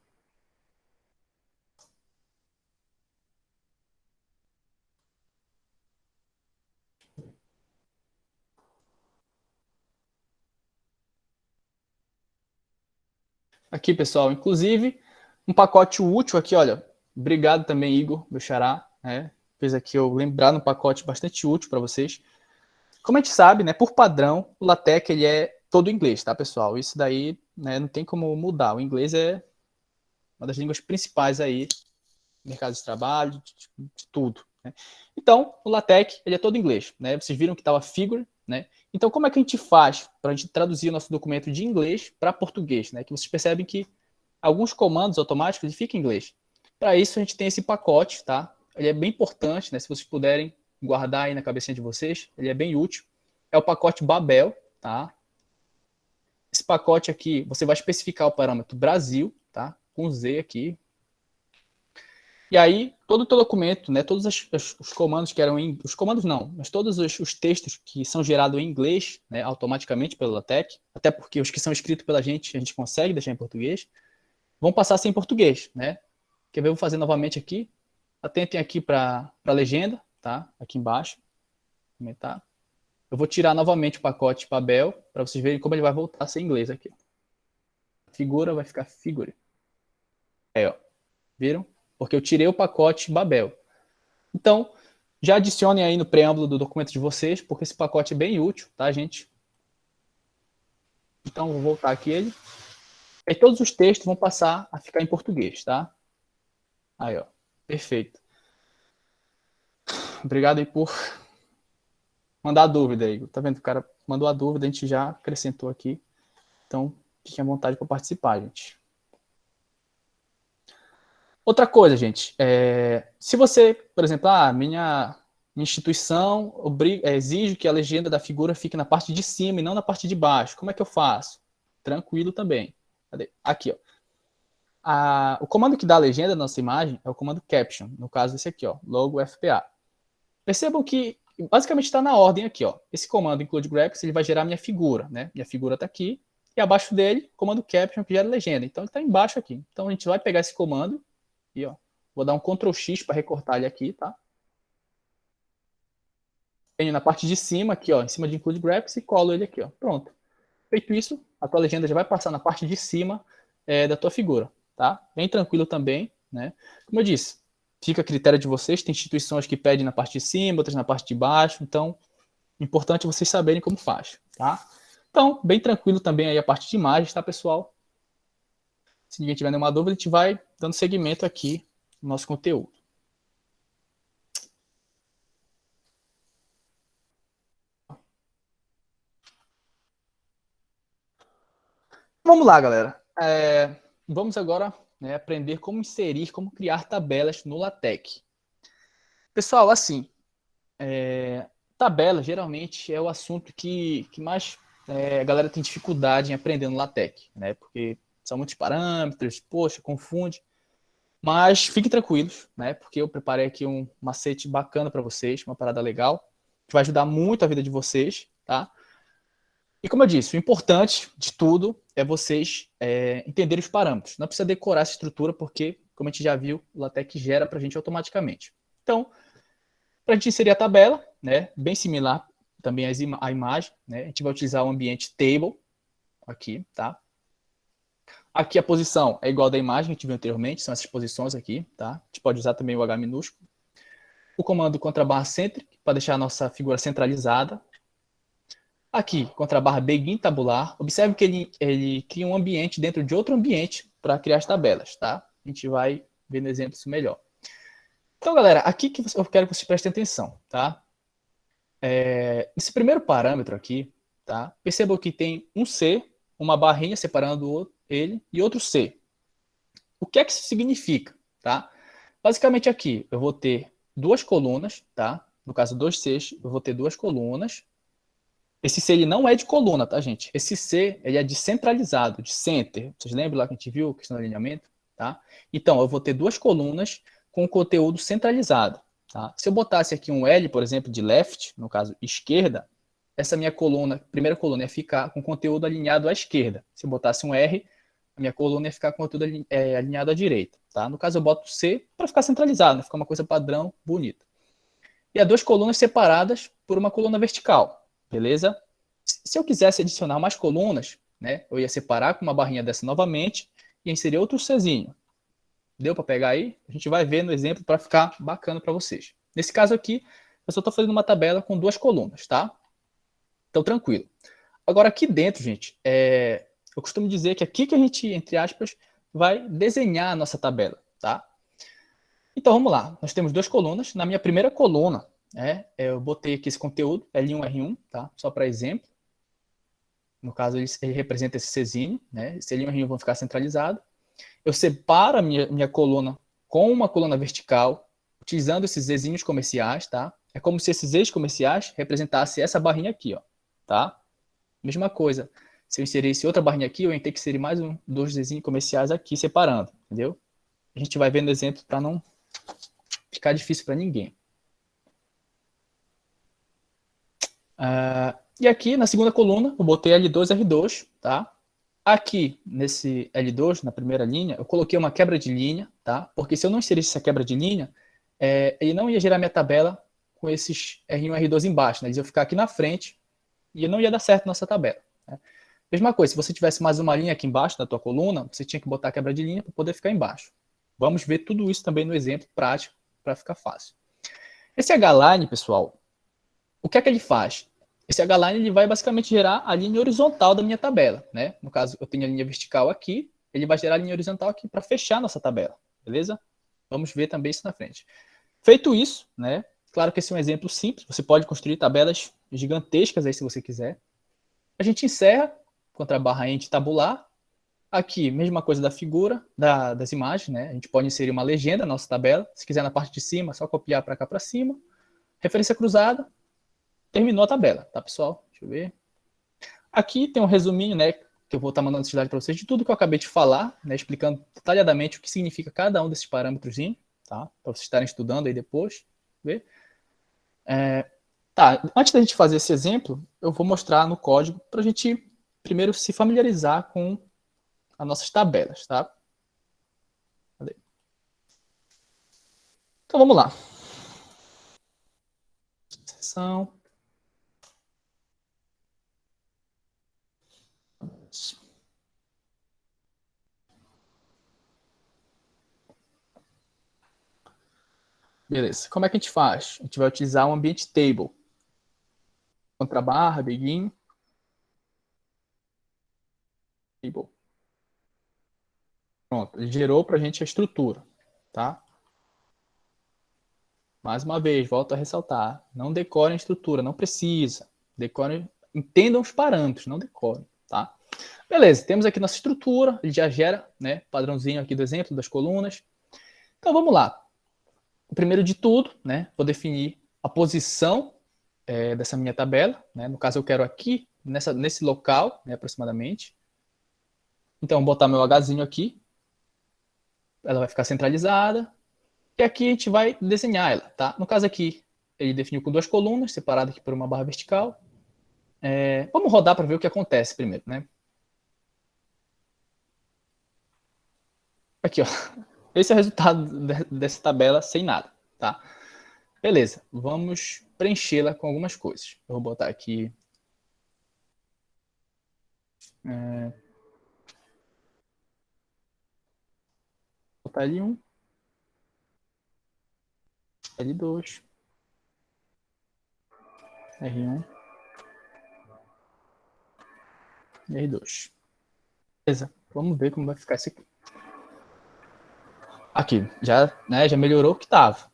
Aqui, pessoal, inclusive, um pacote útil aqui, olha. Obrigado também, Igor, meu xará, né? Fez aqui eu lembrar um pacote bastante útil para vocês. Como a gente sabe, né, por padrão, o LaTeX ele é todo em inglês, tá, pessoal? Isso daí, né, não tem como mudar. O inglês é uma das línguas principais aí no mercado de trabalho, de tudo, né? Então, o LaTeX ele é todo em inglês, né? Vocês viram que estava figure, né? Então, como é que a gente faz para a gente traduzir o nosso documento de inglês para português, né? Que vocês percebem que alguns comandos automáticos ele fica em inglês. Para isso, a gente tem esse pacote, tá? Ele é bem importante, né? Se vocês puderem guardar aí na cabecinha de vocês, ele é bem útil. É o pacote Babel, tá? Esse pacote aqui, você vai especificar o parâmetro Brasil, tá? Com Z aqui. E aí, todo o teu documento, né? Todos os comandos que eram em... Os comandos não, mas todos os textos que são gerados em inglês, né? Automaticamente pelo LaTeX, até porque os que são escritos pela gente, a gente consegue deixar em português, vão passar a ser em português, né? Quer ver? Eu vou fazer novamente aqui. Atentem aqui para a legenda, tá? Aqui embaixo. Aumentar. Eu vou tirar novamente o pacote Babel para vocês verem como ele vai voltar a ser em inglês aqui. Figura vai ficar figure. Aí, ó. Viram? Porque eu tirei o pacote Babel. Então, já adicionem aí no preâmbulo do documento de vocês, porque esse pacote é bem útil, tá, gente? Então, vou voltar aqui ele. E todos os textos vão passar a ficar em português, tá? Aí, ó. Perfeito. Obrigado aí por mandar a dúvida aí. Tá vendo? O cara mandou a dúvida, a gente já acrescentou aqui. Então, fiquem à vontade para participar, gente. Outra coisa, gente. Se você, por exemplo, minha instituição exige que a legenda da figura fique na parte de cima e não na parte de baixo. Como é que eu faço? Tranquilo também. Cadê? Aqui, ó. O comando que dá a legenda da nossa imagem é o comando caption. No caso, esse aqui, ó. Logo FPA. Percebam que basicamente está na ordem aqui, ó. Esse comando include graphics, ele vai gerar minha figura, né? Minha figura está aqui. E abaixo dele, comando caption que gera legenda. Então ele está embaixo aqui. Então a gente vai pegar esse comando e, ó, vou dar um Ctrl X para recortar ele aqui, tá? Venho na parte de cima aqui, ó, em cima de include graphics e colo ele aqui, ó. Pronto. Feito isso, a tua legenda já vai passar na parte de cima da tua figura, tá? Bem tranquilo também, né? Como eu disse, fica a critério de vocês. Tem instituições que pedem na parte de cima, outras na parte de baixo. Então, importante vocês saberem como faz, tá? Então, bem tranquilo também aí a parte de imagens, tá, pessoal? Se ninguém tiver nenhuma dúvida, a gente vai dando seguimento aqui no nosso conteúdo. Vamos lá, galera. Vamos agora, né, aprender como inserir, como criar tabelas no LaTeX. Pessoal, assim, tabela geralmente é o assunto que mais a galera tem dificuldade em aprender no LaTeX, né? Porque são muitos parâmetros, poxa, confunde. Mas fiquem tranquilos, né? Porque eu preparei aqui um macete bacana para vocês, uma parada legal, que vai ajudar muito a vida de vocês, tá? E como eu disse, o importante de tudo é vocês entenderem os parâmetros. Não precisa decorar essa estrutura, porque, como a gente já viu, o LaTeX gera para a gente automaticamente. Então, para a gente inserir a tabela, né, bem similar também à imagem, né, a gente vai utilizar o ambiente table aqui, tá? Aqui a posição é igual da imagem que a gente viu anteriormente, são essas posições aqui, tá? A gente pode usar também o H minúsculo. O comando _centric para deixar a nossa figura centralizada. Aqui, _barra begin tabular. Observe que ele cria um ambiente dentro de outro ambiente para criar as tabelas, tá? A gente vai ver no exemplo isso melhor. Então, galera, aqui que eu quero que vocês prestem atenção, tá? Esse primeiro parâmetro aqui, tá? Percebam que tem um C, uma barrinha separando ele e outro C. O que é que isso significa, tá? Basicamente aqui eu vou ter duas colunas, tá? No caso, dois Cs, eu vou ter duas colunas. Esse C ele não é de coluna, tá, gente? Esse C ele é de centralizado, de center. Vocês lembram lá que a gente viu a questão do alinhamento, tá? Então, eu vou ter duas colunas com conteúdo centralizado, tá? Se eu botasse aqui um L, por exemplo, de left, no caso esquerda, essa minha coluna, primeira coluna ia ficar com conteúdo alinhado à esquerda. Se eu botasse um R, a minha coluna ia ficar com conteúdo alinhado à direita, tá? No caso, eu boto C para ficar centralizado, né? Ficar uma coisa padrão, bonita. E as duas colunas separadas por uma coluna vertical, beleza? Se eu quisesse adicionar mais colunas, né, eu ia separar com uma barrinha dessa novamente e inserir outro Czinho. Deu para pegar aí? A gente vai ver no exemplo para ficar bacana para vocês. Nesse caso aqui, eu só estou fazendo uma tabela com duas colunas, tá? Então, tranquilo. Agora, aqui dentro, gente, eu costumo dizer que aqui que a gente, entre aspas, vai desenhar a nossa tabela, tá? Então, vamos lá. Nós temos duas colunas. Na minha primeira coluna, eu botei aqui esse conteúdo, L1, R1, tá? Só para exemplo. No caso, ele representa esse Czinho, né? Esse L1 e R1 vão ficar centralizados. Eu separo a minha coluna com uma coluna vertical, utilizando esses Zzinhos comerciais, tá? É como se esses Zs comerciais representassem essa barrinha aqui, ó, tá? Mesma coisa. Se eu inserisse outra barrinha aqui, eu ia ter que inserir mais dois Zzinhos comerciais aqui, separando, entendeu? A gente vai vendo exemplo para não ficar difícil para ninguém. E aqui, na segunda coluna, eu botei L2, R2, tá? Aqui, nesse L2, na primeira linha, eu coloquei uma quebra de linha, tá? Porque se eu não inserisse essa quebra de linha, ele não ia gerar minha tabela com esses R1 e R2 embaixo, né? Eles iam ficar aqui na frente e não ia dar certo nossa tabela, né? Mesma coisa, se você tivesse mais uma linha aqui embaixo da tua coluna, você tinha que botar a quebra de linha para poder ficar embaixo. Vamos ver tudo isso também no exemplo prático para ficar fácil. Esse H-line, pessoal, o que é que ele faz? Esse H-line ele vai basicamente gerar a linha horizontal da minha tabela, né? No caso, eu tenho a linha vertical aqui, ele vai gerar a linha horizontal aqui para fechar a nossa tabela, beleza? Vamos ver também isso na frente. Feito isso, né? Claro que esse é um exemplo simples, você pode construir tabelas gigantescas aí se você quiser. A gente encerra contra a barra ente tabular. Aqui, mesma coisa da figura, das imagens, né? A gente pode inserir uma legenda na nossa tabela. Se quiser na parte de cima, é só copiar para cá para cima. Referência cruzada. Terminou a tabela, tá, pessoal? Deixa eu ver. Aqui tem um resuminho, né? Que eu vou estar mandando slide para vocês de tudo que eu acabei de falar, né? Explicando detalhadamente o que significa cada um desses parâmetros, tá? Para vocês estarem estudando aí depois. Ver. Tá, antes da gente fazer esse exemplo, eu vou mostrar no código para a gente primeiro se familiarizar com as nossas tabelas, tá? Cadê? Então vamos lá. Seção. Beleza. Como é que a gente faz? A gente vai utilizar um ambiente table. Contra barra, begin. Table. Pronto. Ele gerou para a gente a estrutura, tá? Mais uma vez, volto a ressaltar. Não decorem a estrutura, não precisa. Decorem, entendam os parâmetros, não decorem, tá? Beleza, temos aqui nossa estrutura, ele já gera, né, padrãozinho aqui do exemplo das colunas. Então vamos lá. Primeiro de tudo, né, vou definir a posição dessa minha tabela, né? No caso eu quero aqui, nesse local, né, aproximadamente. Então vou botar meu Hzinho aqui, ela vai ficar centralizada, e aqui a gente vai desenhar ela, tá? No caso aqui, ele definiu com 2 colunas, separadas aqui por uma barra vertical. Vamos rodar para ver o que acontece primeiro, né? Aqui, ó. Esse é o resultado dessa tabela sem nada, tá? Beleza, vamos preenchê-la com algumas coisas. Eu vou botar aqui... botar L1, L2, R1 e R2. Beleza, vamos ver como vai ficar isso aqui. Aqui, já melhorou o que estava.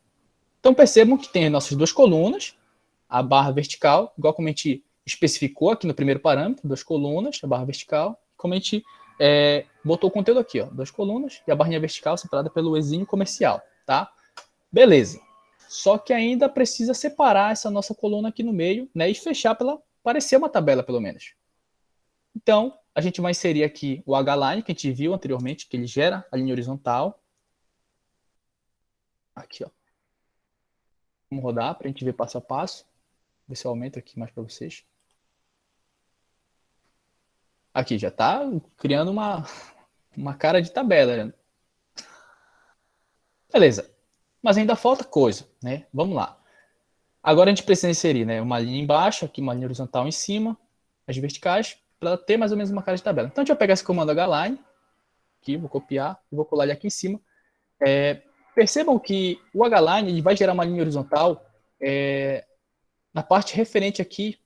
Então percebam que tem as nossas 2 colunas, a barra vertical, igual como a gente especificou aqui no primeiro parâmetro, 2 colunas, a barra vertical, como a gente botou o conteúdo aqui, ó, 2 colunas e a barrinha vertical separada pelo Ezinho comercial, tá? Beleza. Só que ainda precisa separar essa nossa coluna aqui no meio, né, e fechar para ela parecer uma tabela, pelo menos. Então, a gente vai inserir aqui o H-line, que a gente viu anteriormente, que ele gera a linha horizontal. Aqui, ó. Vamos rodar para a gente ver passo a passo. Ver se eu aumento aqui mais para vocês. Aqui, já está criando uma cara de tabela. Né? Beleza. Mas ainda falta coisa, né? Vamos lá. Agora a gente precisa inserir, né, uma linha embaixo, aqui uma linha horizontal em cima, as verticais, para ter mais ou menos uma cara de tabela. Então, a gente vai pegar esse comando H-line, aqui, vou copiar e vou colar ele aqui em cima. Percebam que o H-line ele vai gerar uma linha horizontal na parte referente aqui,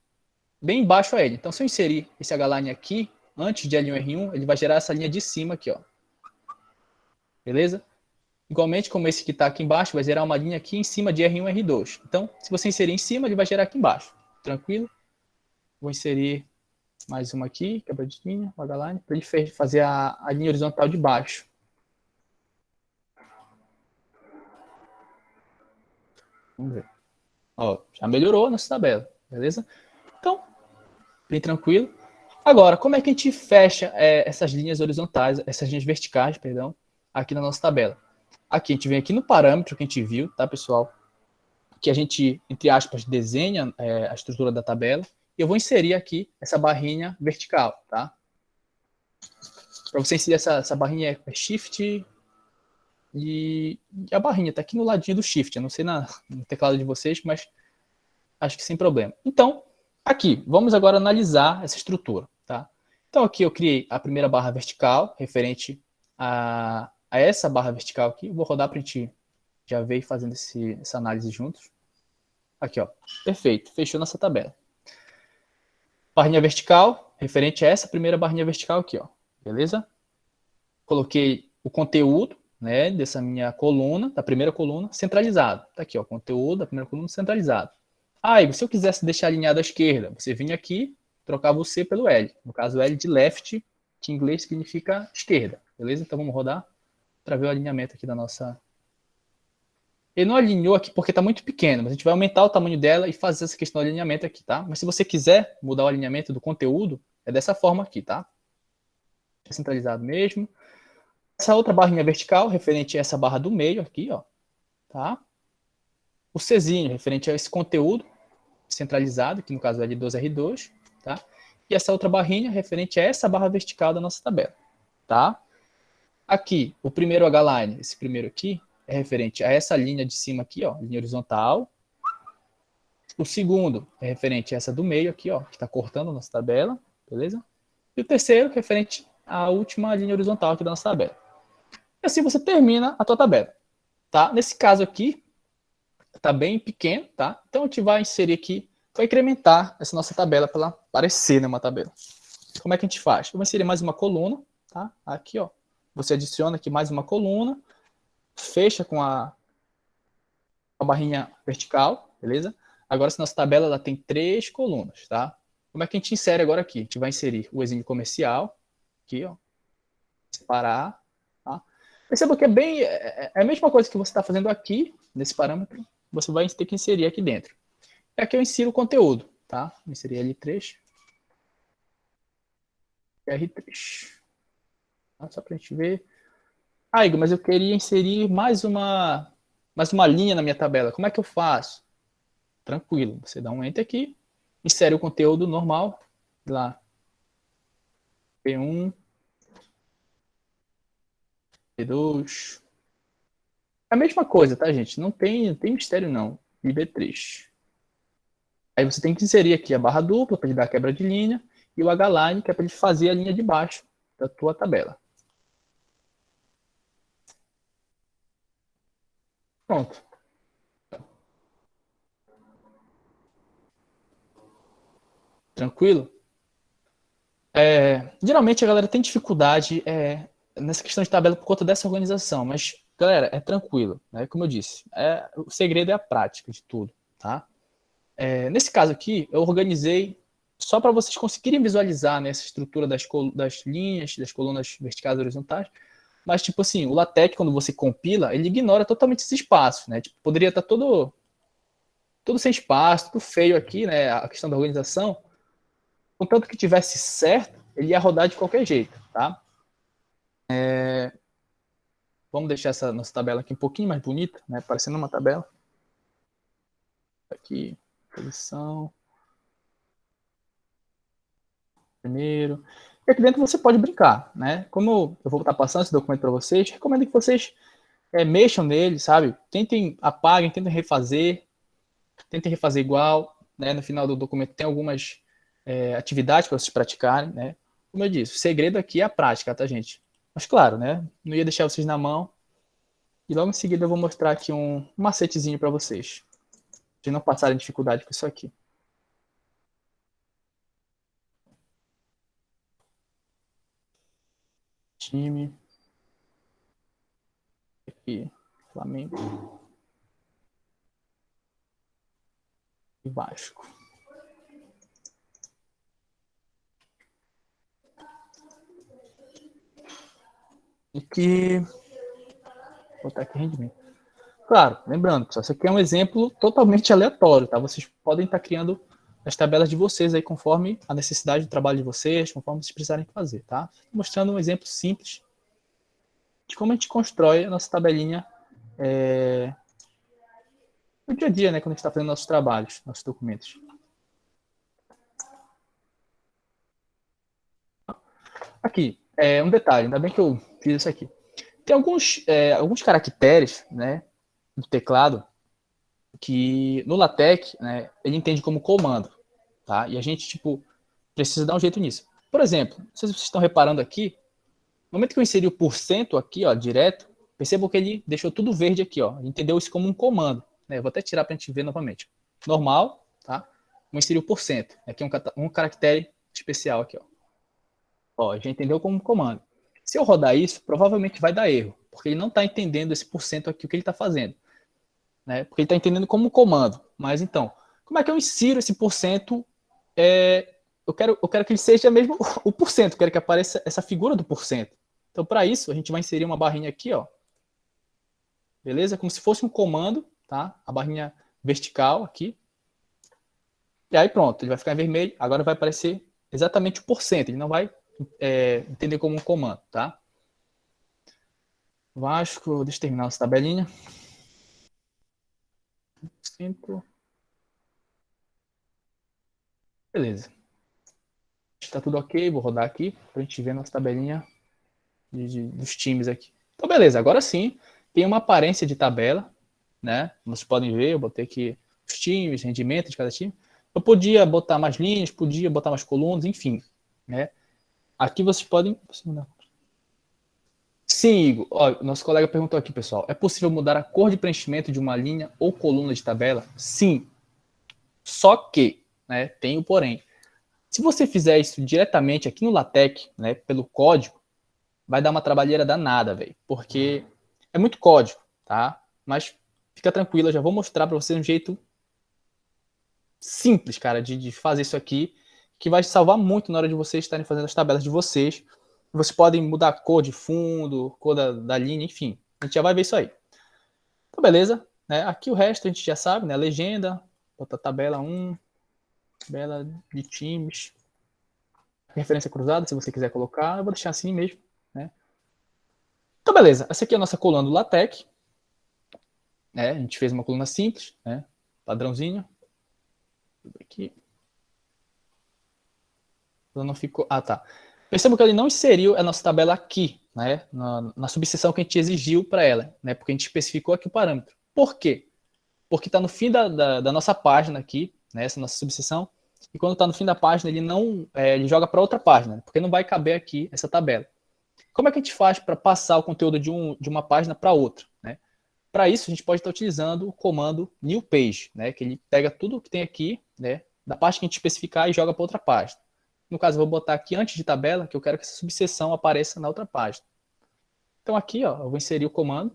bem embaixo a ele. Então, se eu inserir esse H-line aqui, antes de L1 R1, ele vai gerar essa linha de cima aqui, ó. Beleza? Igualmente, como esse que está aqui embaixo, vai gerar uma linha aqui em cima de R1 e R2. Então, se você inserir em cima, ele vai gerar aqui embaixo. Tranquilo? Vou inserir mais uma aqui, quebradinha, o H-line, para ele fazer a linha horizontal de baixo. Vamos ver. Ó, já melhorou a nossa tabela, beleza? Então, bem tranquilo. Agora, como é que a gente fecha essas linhas horizontais, essas linhas verticais, perdão, aqui na nossa tabela? Aqui, a gente vem aqui no parâmetro que a gente viu, tá, pessoal? Que a gente, entre aspas, desenha a estrutura da tabela. E eu vou inserir aqui essa barrinha vertical, tá? Para você inserir essa barrinha é Shift e a barrinha tá aqui no ladinho do Shift. Eu não sei no teclado de vocês, mas acho que sem problema. Então, aqui, vamos agora analisar essa estrutura, tá? Então, aqui eu criei a primeira barra vertical, referente a essa barra vertical aqui. Eu vou rodar para a gente já ver fazendo essa análise juntos. Aqui, ó. Perfeito. Fechou nossa tabela. Barrinha vertical, referente a essa primeira barrinha vertical aqui, ó. Beleza? Coloquei o conteúdo, né, dessa minha coluna, da primeira coluna, centralizado. Tá aqui, ó, conteúdo da primeira coluna centralizado. Igor, se eu quisesse deixar alinhado à esquerda, você vinha aqui, trocava o C pelo L. No caso, L de left, que em inglês significa esquerda. Beleza? Então vamos rodar para ver o alinhamento aqui da nossa... Ele não alinhou aqui porque está muito pequeno, mas a gente vai aumentar o tamanho dela e fazer essa questão de alinhamento aqui, tá? Mas se você quiser mudar o alinhamento do conteúdo, é dessa forma aqui, tá? É centralizado mesmo. Essa outra barrinha vertical, referente a essa barra do meio aqui, ó, tá? O Czinho, referente a esse conteúdo centralizado, que no caso é L2, R2, tá? E essa outra barrinha, referente a essa barra vertical da nossa tabela, tá? Aqui, o primeiro H-line, esse primeiro aqui, é referente a essa linha de cima aqui, ó, linha horizontal. O segundo é referente a essa do meio aqui, ó, que está cortando a nossa tabela, beleza? E o terceiro, referente à última linha horizontal aqui da nossa tabela. E assim você termina a tua tabela, tá? Nesse caso aqui, tá bem pequeno, tá? Então a gente vai inserir aqui, vai incrementar essa nossa tabela para ela parecer numa tabela. Como é que a gente faz? Eu vou inserir mais uma coluna, tá? Aqui, ó. Você adiciona aqui mais uma coluna, fecha com a barrinha vertical, beleza? Agora, essa nossa tabela ela tem 3 colunas, tá? Como é que a gente insere agora aqui? A gente vai inserir o exímio comercial, aqui, ó. Separar, tá? Perceba que é a mesma coisa que você está fazendo aqui, nesse parâmetro, você vai ter que inserir aqui dentro. E aqui eu insiro o conteúdo, tá? Vou inserir L3, R3. Tá? Só para a gente ver. Igor, mas eu queria inserir mais uma linha na minha tabela. Como é que eu faço? Tranquilo, você dá um Enter aqui, insere o conteúdo normal, lá, P1, P2. É a mesma coisa, tá, gente? Não tem mistério, não. E B3. Aí você tem que inserir aqui a barra dupla, para ele dar a quebra de linha, e o H-line, que é para ele fazer a linha de baixo da tua tabela. Pronto. Tranquilo? Geralmente a galera tem dificuldade nessa questão de tabela por conta dessa organização, mas, galera, é tranquilo, né? Como eu disse, o segredo é a prática de tudo, tá? Nesse caso aqui, eu organizei só para vocês conseguirem visualizar, né, essa estrutura das linhas, das colunas verticais e horizontais, mas, tipo assim, o LaTeX, quando você compila, ele ignora totalmente esses espaços, né? Tipo, poderia estar tudo sem espaço, tudo feio aqui, né? A questão da organização. Contanto que tivesse certo, ele ia rodar de qualquer jeito, tá? Vamos deixar essa nossa tabela aqui um pouquinho mais bonita, né? Parecendo uma tabela. Aqui, posição. Primeiro. E aqui dentro você pode brincar, né? Como eu vou estar passando esse documento para vocês, recomendo que vocês mexam nele, sabe? Apaguem, tentem refazer igual, né? No final do documento tem algumas atividades para vocês praticarem, né? Como eu disse, o segredo aqui é a prática, tá, gente? Mas claro, né? Não ia deixar vocês na mão. E logo em seguida eu vou mostrar aqui um macetezinho para vocês, de não passarem dificuldade com isso aqui. Time. Aqui, Flamengo. E Vasco. E que... Vou botar aqui rendimento. Claro, lembrando, pessoal, isso aqui é um exemplo totalmente aleatório, tá? Vocês podem estar criando as tabelas de vocês aí conforme a necessidade do trabalho de vocês, conforme vocês precisarem fazer, tá? Mostrando um exemplo simples de como a gente constrói a nossa tabelinha no dia a dia, né? Quando a gente está fazendo nossos trabalhos, nossos documentos. Aqui, um detalhe, ainda bem que eu fiz isso aqui. Tem alguns caracteres, né, do teclado que no LaTeX, né, ele entende como comando, tá? E a gente, tipo, precisa dar um jeito nisso. Por exemplo, não sei se vocês estão reparando aqui, no momento que eu inseri o porcento aqui, ó, direto, percebam que ele deixou tudo verde aqui, ó. Entendeu isso como um comando, né? Eu vou até tirar para a gente ver novamente. Normal, tá? vou inserir o porcento. Aqui é um caractere especial aqui, ó. Ó, já entendeu como comando. Se eu rodar isso, provavelmente vai dar erro, porque ele não está entendendo esse porcento aqui, o que ele está fazendo. Né? Porque ele está entendendo como comando. Mas então, como é que eu insiro esse porcento? Eu quero que ele seja mesmo o porcento, eu quero que apareça essa figura do porcento. Então, para isso, a gente vai inserir uma barrinha aqui, ó. Beleza? Como se fosse um comando, tá? A barrinha vertical aqui. E aí pronto, ele vai ficar em vermelho. Agora vai aparecer exatamente o porcento. Ele não vai entender como um comando, tá? Vasco, deixa eu terminar essa tabelinha. Beleza. Está tudo ok, vou rodar aqui para a gente ver nossa tabelinha dos times aqui. Então, beleza, agora sim, tem uma aparência de tabela, né? Como vocês podem ver, eu botei aqui os times, rendimento de cada time. Eu podia botar mais linhas, podia botar mais colunas, enfim, né? Aqui vocês podem... Sim, Igor. Ó, nosso colega perguntou aqui, pessoal. É possível mudar a cor de preenchimento de uma linha ou coluna de tabela? Sim. Só que, né, tem o porém. Se você fizer isso diretamente aqui no LaTeX, né, pelo código, vai dar uma trabalheira danada, velho. Porque é muito código, tá? Mas fica tranquilo, eu já vou mostrar para você um jeito simples, cara, de fazer isso aqui, que vai salvar muito na hora de vocês estarem fazendo as tabelas de vocês. Vocês podem mudar a cor de fundo, cor da linha, enfim. A gente já vai ver isso aí. Então, beleza. Né? Aqui o resto a gente já sabe, né? Legenda, bota tabela 1, tabela de times. Referência cruzada, se você quiser colocar, eu vou deixar assim mesmo. Né? Então, beleza. Essa aqui é a nossa coluna do LaTeX. Né? A gente fez uma coluna simples, né? Padrãozinho. Aqui. Não ficou... Ah, tá. Perceba que ele não inseriu a nossa tabela aqui, né? Na subseção que a gente exigiu para ela, né? Porque a gente especificou aqui o parâmetro. Por quê? Porque está no fim da nossa página aqui, né? Essa nossa subseção. E quando está no fim da página, ele não ele joga para outra página, porque não vai caber aqui essa tabela. Como é que a gente faz para passar o conteúdo de uma página para outra? Né? Para isso, a gente pode estar utilizando o comando new page, né? Que ele pega tudo que tem aqui, né? Da parte que a gente especificar e joga para outra página. No caso, eu vou botar aqui antes de tabela, que eu quero que essa subseção apareça na outra página. Então aqui, ó, eu vou inserir o comando,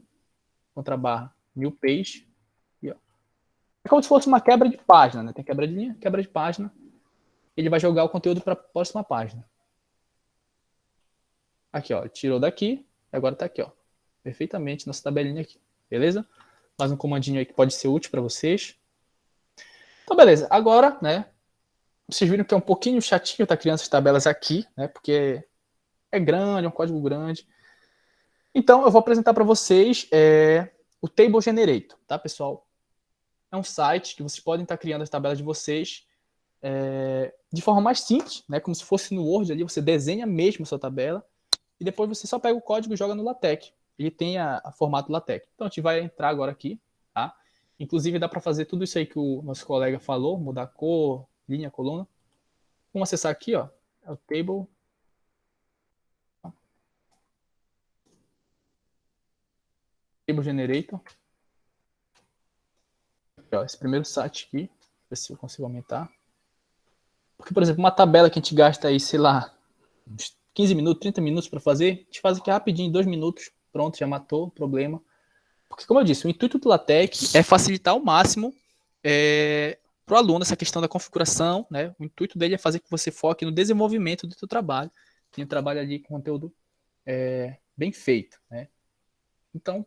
/barra new page. E, ó. É como se fosse uma quebra de página, né? Tem quebra de linha, quebra de página. Ele vai jogar o conteúdo para a próxima página. Aqui, ó, tirou daqui, e agora está aqui, ó. Perfeitamente nossa tabelinha aqui, beleza? Mais um comandinho aí que pode ser útil para vocês. Então, beleza. Agora, né? Vocês viram que é um pouquinho chatinho estar criando essas tabelas aqui, né? Porque é grande, é um código grande. Então, eu vou apresentar para vocês o Table Generator, tá, pessoal? É um site que vocês podem estar criando as tabelas de vocês de forma mais simples, né? Como se fosse no Word ali, você desenha mesmo a sua tabela e depois você só pega o código e joga no LaTeX. Ele tem a formato LaTeX. Então, a gente vai entrar agora aqui, tá? Inclusive, dá para fazer tudo isso aí que o nosso colega falou, mudar a cor, linha, coluna. Vamos acessar aqui, ó, é o Table. Table Generator. Aqui, ó, esse primeiro site aqui, ver se eu consigo aumentar. Porque, por exemplo, uma tabela que a gente gasta aí, sei lá, 15 minutos, 30 minutos para fazer, a gente faz aqui rapidinho, em 2 minutos, pronto, já matou o problema. Porque, como eu disse, o intuito do LaTeX é facilitar ao máximo para o aluno essa questão da configuração, né? O intuito dele é fazer que você foque no desenvolvimento do seu trabalho, e um trabalho ali com conteúdo bem feito, né? Então,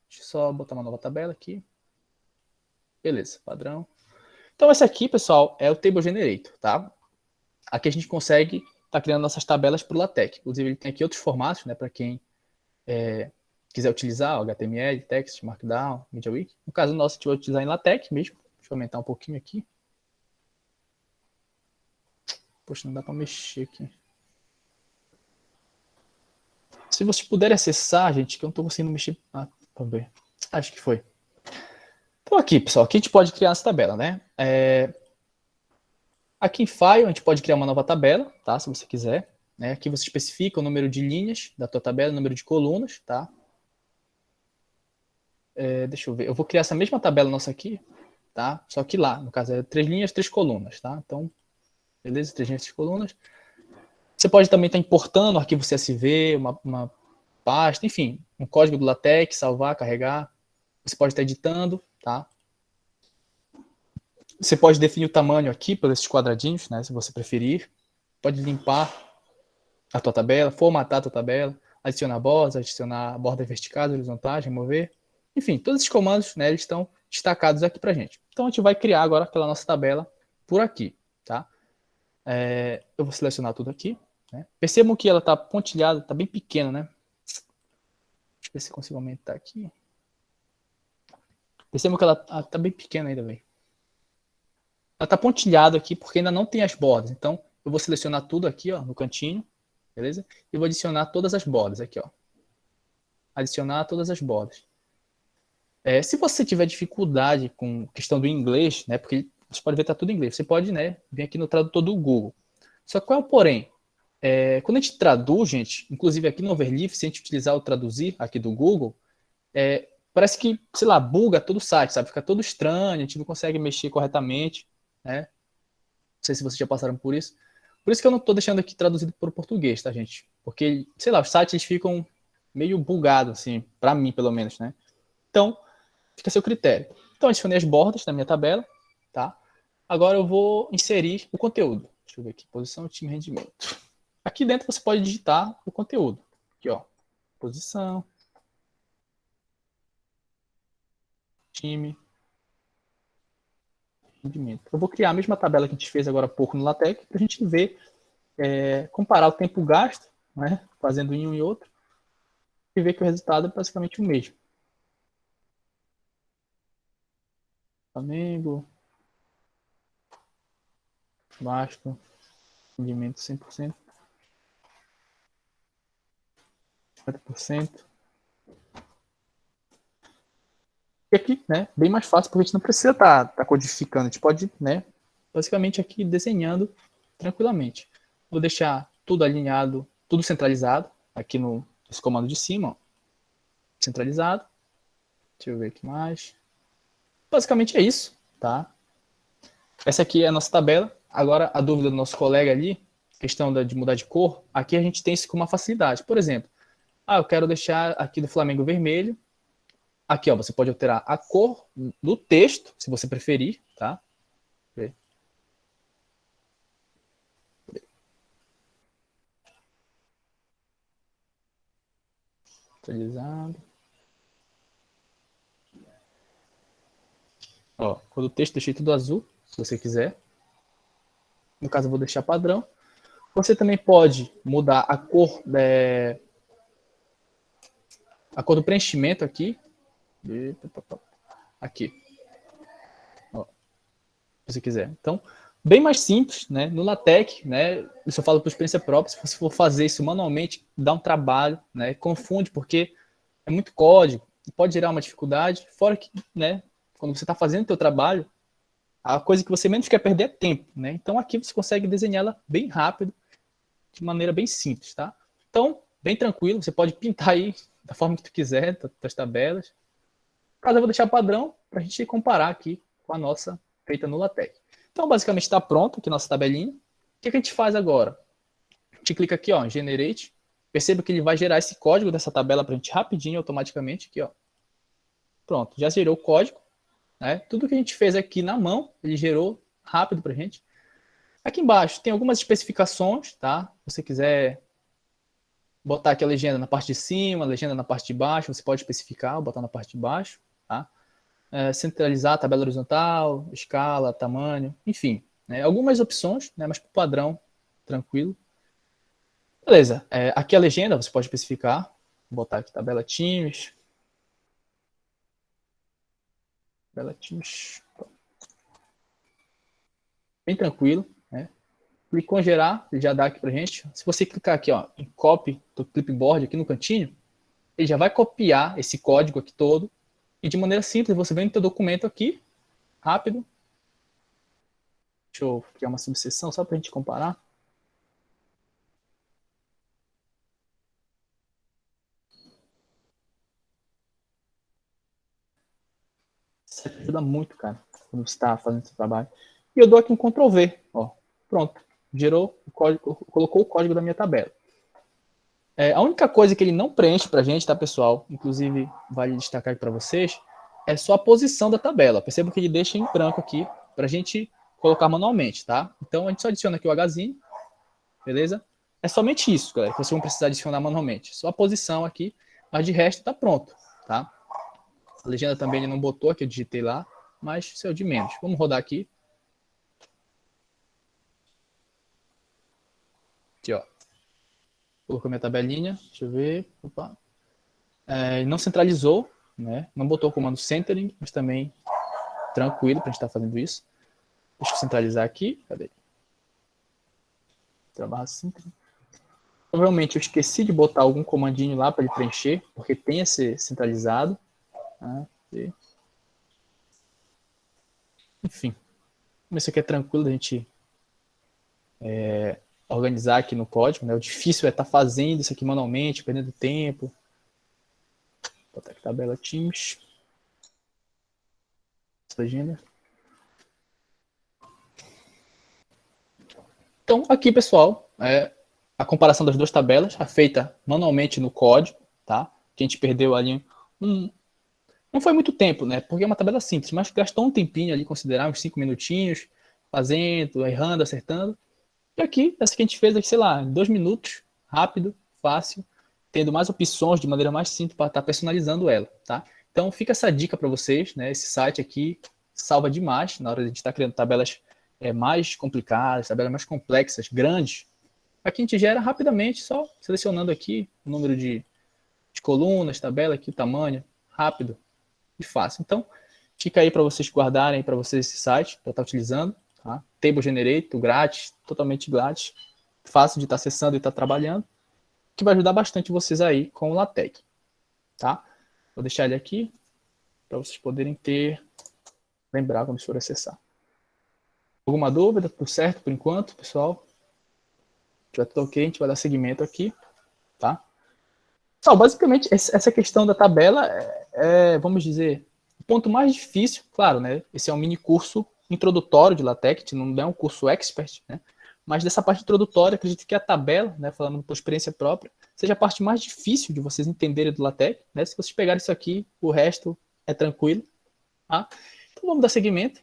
deixa eu só botar uma nova tabela aqui. Beleza, padrão. Então, esse aqui, pessoal, é o Table Generator, tá? Aqui a gente consegue estar criando nossas tabelas para o LaTeX. Inclusive, ele tem aqui outros formatos, né? Para quem quiser utilizar, HTML, Text, Markdown, MediaWiki. No caso nosso, a gente vai utilizar em LaTeX mesmo. Deixa eu aumentar um pouquinho aqui. Poxa, não dá para mexer aqui. Se vocês puderem acessar, gente, que eu não estou conseguindo mexer. Ah, vamos ver. Acho que foi. Então aqui, pessoal, aqui a gente pode criar essa tabela, né? Aqui em File, a gente pode criar uma nova tabela, tá? Se você quiser. Né? Aqui você especifica o número de linhas da tua tabela, o número de colunas, tá? Deixa eu ver. Eu vou criar essa mesma tabela nossa aqui, tá? Só que lá, no caso, é 3 linhas, 3 colunas, tá? Então, beleza? 3 linhas, 3 colunas. Você pode também estar importando um arquivo CSV, uma pasta, enfim, um código do LaTeX, salvar, carregar. Você pode estar editando, tá? Você pode definir o tamanho aqui por esses quadradinhos, né? Se você preferir. Pode limpar a tua tabela, formatar a tua tabela, adicionar bordas verticais, horizontais, remover. Enfim, todos esses comandos, né, eles estão destacados aqui pra gente. Então a gente vai criar agora aquela nossa tabela por aqui, tá? Eu vou selecionar tudo aqui. Né? Percebam que ela está pontilhada, está bem pequena, né? Deixa eu ver se eu consigo aumentar aqui. Percebam que ela está bem pequena ainda, velho. Ela está pontilhada aqui porque ainda não tem as bordas. Então, eu vou selecionar tudo aqui, ó, no cantinho, beleza? E vou adicionar todas as bordas aqui, ó. Adicionar todas as bordas. Se você tiver dificuldade com questão do inglês, né? Porque você pode ver que tá tudo em inglês. Você pode, né? Vir aqui no tradutor do Google. Só que qual é o porém? Quando a gente traduz, gente, inclusive aqui no Overleaf, se a gente utilizar o traduzir aqui do Google, parece que, sei lá, buga todo o site, sabe? Fica todo estranho, a gente não consegue mexer corretamente, né? Não sei se vocês já passaram por isso. Por isso que eu não estou deixando aqui traduzido para o português, tá, gente? Porque, sei lá, os sites eles ficam meio bugados, assim, para mim, pelo menos, né? Então, fica a seu critério. Então, adicionei as bordas na minha tabela, tá? Agora eu vou inserir o conteúdo. Deixa eu ver aqui, posição, time, rendimento. Aqui dentro você pode digitar o conteúdo. Aqui, ó, posição, time, rendimento. Eu vou criar a mesma tabela que a gente fez agora há pouco no LaTeX para a gente ver, comparar o tempo gasto, né, fazendo em um e outro, e ver que o resultado é basicamente o mesmo. Flamengo, basto, rendimento 100%, 50%. E aqui, né, bem mais fácil, porque a gente não precisa tá codificando, a gente pode, né, basicamente aqui desenhando tranquilamente. Vou deixar tudo alinhado, tudo centralizado, aqui nesse comando de cima, ó, centralizado. Deixa eu ver aqui mais. Basicamente é isso, tá? Essa aqui é a nossa tabela. Agora, a dúvida do nosso colega ali, questão de mudar de cor, aqui a gente tem isso com uma facilidade. Por exemplo, eu quero deixar aqui do Flamengo vermelho. Aqui, ó, você pode alterar a cor do texto, se você preferir, tá? Atualizado. Ó, quando o texto deixei tudo azul, se você quiser. No caso, eu vou deixar padrão. Você também pode mudar a cor do preenchimento aqui. Aqui. Ó, se você quiser. Então, bem mais simples, né? No LaTeX, né? Isso eu falo por experiência própria. Se você for fazer isso manualmente, dá um trabalho, né? Confunde, porque é muito código, pode gerar uma dificuldade. Fora que, né? Quando você está fazendo o seu trabalho, a coisa que você menos quer perder é tempo, né? Então aqui você consegue desenhá-la bem rápido, de maneira bem simples, tá? Então, bem tranquilo, você pode pintar aí da forma que tu quiser, das tabelas. Caso eu vou deixar padrão para a gente comparar aqui com a nossa feita no LaTeX. Então, basicamente está pronto aqui nossa tabelinha. O que a gente faz agora? A gente clica aqui, ó, Generate. Perceba que ele vai gerar esse código dessa tabela para a gente rapidinho, automaticamente, aqui, ó. Pronto, já gerou o código. Né? Tudo que a gente fez aqui na mão, ele gerou rápido para a gente. Aqui embaixo tem algumas especificações, tá? Se você quiser botar aqui a legenda na parte de cima, a legenda na parte de baixo, você pode especificar, botar na parte de baixo, tá? Centralizar a tabela horizontal, escala, tamanho, enfim. Né? Algumas opções, né? Mas por padrão, tranquilo. Beleza. Aqui a legenda, você pode especificar, botar aqui tabela times. Tabela times. Bem tranquilo, né? Clicou em gerar, ele já dá aqui pra gente. Se você clicar aqui, ó, em copy do clipboard aqui no cantinho, ele já vai copiar esse código aqui todo e de maneira simples você vem no seu documento aqui, rápido. Deixa eu criar uma subseção só pra gente comparar. Isso ajuda muito, cara. quando você está fazendo seu trabalho. E eu dou aqui um Ctrl V, ó, pronto, gerou o código, colocou o código da minha tabela. A única coisa que ele não preenche para a gente, tá, pessoal? Inclusive, vale destacar aqui para vocês, é só a posição da tabela. Perceba que ele deixa em branco aqui para a gente colocar manualmente, tá? Então, a gente só adiciona aqui o Hzinho, beleza? É somente isso, galera, que vocês vão precisar adicionar manualmente. Só a posição aqui, mas de resto tá pronto, tá? A legenda também ele não botou, que eu digitei lá, mas isso é o de menos. Vamos rodar aqui. Aqui, ó. Colocou minha tabelinha, deixa eu ver. Opa. Não centralizou, né? Não botou o comando centering, mas também tranquilo para a gente estar fazendo isso. Deixa eu centralizar aqui. Cadê? Trabalho centering. Provavelmente eu esqueci de botar algum comandinho lá para ele preencher, porque tem a ser centralizado. Enfim, isso aqui é tranquilo da gente organizar aqui no código, né? O difícil é estar fazendo isso aqui manualmente, perdendo tempo. Vou botar aqui tabela Teams. Legenda. Então, aqui, pessoal, a comparação das duas tabelas, feita manualmente no código, tá? Que a gente perdeu ali não foi muito tempo, né? Porque é uma tabela simples, mas gastou um tempinho ali, considerar uns 5 minutinhos, fazendo, errando, acertando. E aqui, essa que a gente fez aqui, sei lá, em 2 minutos, rápido, fácil, tendo mais opções de maneira mais simples para estar personalizando ela, tá? Então fica essa dica para vocês, né? Esse site aqui salva demais na hora de a gente estar criando tabelas mais complicadas, tabelas mais complexas, grandes. Aqui a gente gera rapidamente, só selecionando aqui o número de colunas, tabela aqui, o tamanho, rápido e fácil. Então, fica aí para vocês guardarem para vocês esse site para estar utilizando. Tá? Table Generator, grátis, totalmente grátis, fácil de estar acessando e estar trabalhando, que vai ajudar bastante vocês aí com o LaTeX. Tá? Vou deixar ele aqui para vocês poderem lembrar quando for acessar. Alguma dúvida? Tudo certo por enquanto, pessoal? Já tudo ok, a gente vai dar seguimento aqui. Tá? Então, basicamente, essa questão da tabela vamos dizer, o ponto mais difícil, claro, né? Esse é um mini curso introdutório de LaTeX, não é um curso expert, né? Mas dessa parte introdutória, acredito que a tabela, né, falando por experiência própria, seja a parte mais difícil de vocês entenderem do LaTeX, né? Se vocês pegarem isso aqui, o resto é tranquilo, tá? Então vamos dar seguimento.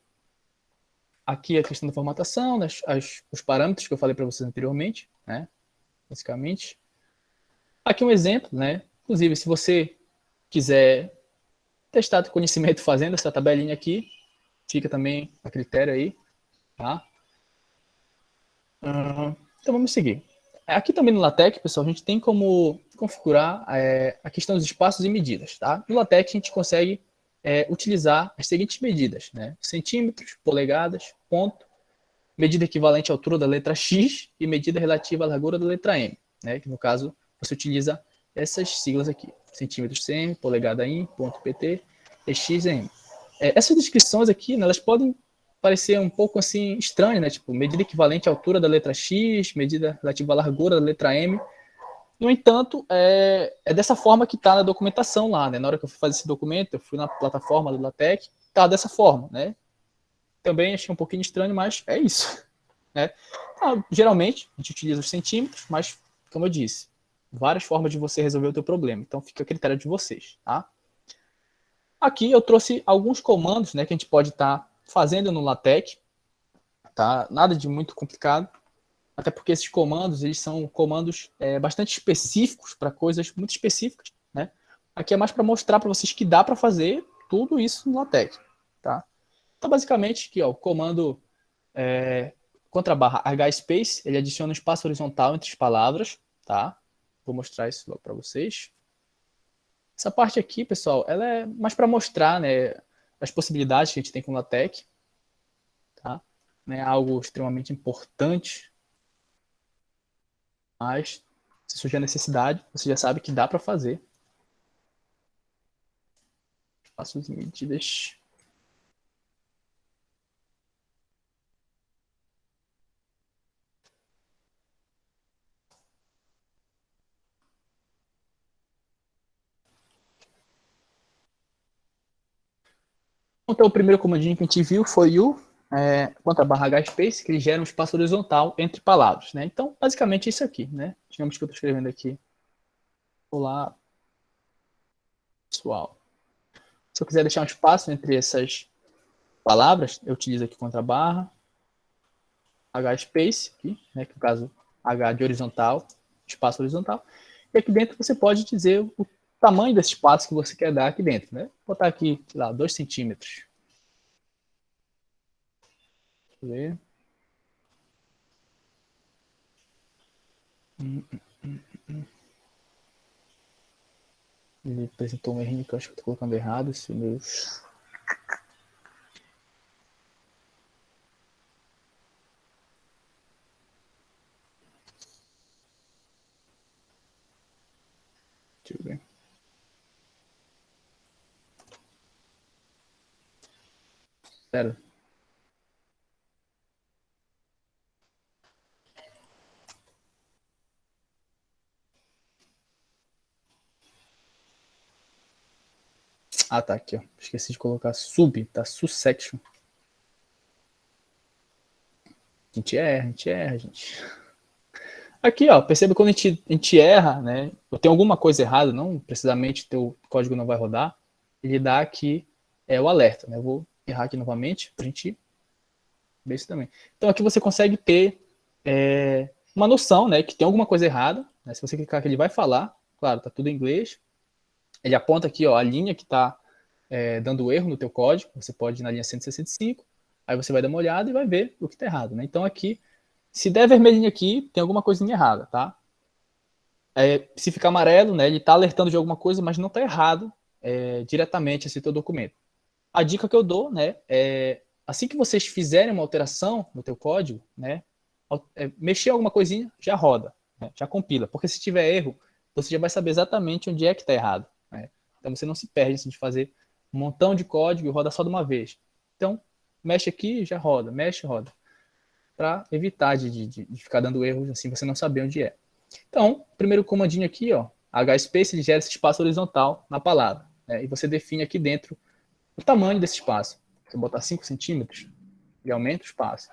Aqui a questão da formatação, né, os parâmetros que eu falei para vocês anteriormente, né? Basicamente. Aqui um exemplo, né? Inclusive, se você quiser testar o conhecimento fazendo essa tabelinha aqui, fica também a critério aí, tá? Então vamos seguir. Aqui também no LaTeX, pessoal, a gente tem como configurar a questão dos espaços e medidas, tá? No LaTeX a gente consegue utilizar as seguintes medidas, né? Centímetros, polegadas, ponto, medida equivalente à altura da letra X e medida relativa à largura da letra M, né? Que no caso você utiliza essas siglas aqui, centímetros cm, polegada in, ponto pt, e xm. Essas descrições aqui, né, elas podem parecer um pouco assim estranhas, né? Tipo, medida equivalente à altura da letra X, medida relativa à largura da letra M. No entanto, é dessa forma que está na documentação lá, né? Na hora que eu fui fazer esse documento, eu fui na plataforma do LaTeX, tá dessa forma, né? Também achei um pouquinho estranho, mas é isso, né? Geralmente, a gente utiliza os centímetros, mas, como eu disse, várias formas de você resolver o teu problema. Então, fica a critério de vocês, tá? Aqui eu trouxe alguns comandos, né, que a gente pode estar fazendo no LaTeX, tá? Nada de muito complicado, até porque esses comandos, eles são comandos bastante específicos para coisas muito específicas, né? Aqui é mais para mostrar para vocês que dá para fazer tudo isso no LaTeX, tá? Então, basicamente, aqui, ó, o comando contra a barra hspace, ele adiciona um espaço horizontal entre as palavras, tá? Vou mostrar isso logo para vocês. Essa parte aqui, pessoal, ela é mais para mostrar, né, as possibilidades que a gente tem com o LaTeX, tá? Não é algo extremamente importante, mas se surgir a necessidade, você já sabe que dá para fazer. Espaços e medidas. Então, o primeiro comandinho que a gente viu foi o contra barra hspace, que ele gera um espaço horizontal entre palavras, né? Então, basicamente isso aqui, né? Digamos que eu estou escrevendo aqui. Olá, pessoal. Se eu quiser deixar um espaço entre essas palavras, eu utilizo aqui contra barra hspace, aqui, né? Que no caso H de horizontal, espaço horizontal. E aqui dentro você pode dizer o tamanho desse espaço que você quer dar aqui dentro, né? Vou botar aqui, sei lá, 2 centímetros. Deixa eu ver. Ele apresentou um errinho que eu acho que eu tô colocando errado. Esse meu... Deixa eu ver. Sério. Ah, tá aqui, ó. Esqueci de colocar sub, tá? Subsection. A gente erra, gente. Aqui, ó, perceba quando a gente erra, né? Ou tem alguma coisa errada, não precisamente teu código não vai rodar, ele dá aqui o alerta, né? Eu vou errar aqui novamente pra gente ver isso também. Então aqui você consegue ter uma noção, né? Que tem alguma coisa errada, né? Se você clicar aqui, ele vai falar. Claro, tá tudo em inglês. Ele aponta aqui, ó, a linha que tá dando erro no teu código. Você pode ir na linha 165, aí você vai dar uma olhada e vai ver o que tá errado, né? Então aqui, se der vermelhinho aqui, tem alguma coisinha errada, tá? Se ficar amarelo, né, ele está alertando de alguma coisa, mas não está errado diretamente esse teu documento. A dica que eu dou, né, assim que vocês fizerem uma alteração no teu código, né, mexer alguma coisinha, já roda, né, já compila, porque se tiver erro, você já vai saber exatamente onde é que está errado, né? Então você não se perde assim, de fazer um montão de código e roda só de uma vez. Então, mexe aqui, já roda, mexe, roda, para evitar de ficar dando erros assim, você não saber onde é. Então, o primeiro comandinho aqui, ó, hspace, ele gera esse espaço horizontal na palavra, né? E você define aqui dentro o tamanho desse espaço. Você botar 5 centímetros, ele aumenta o espaço.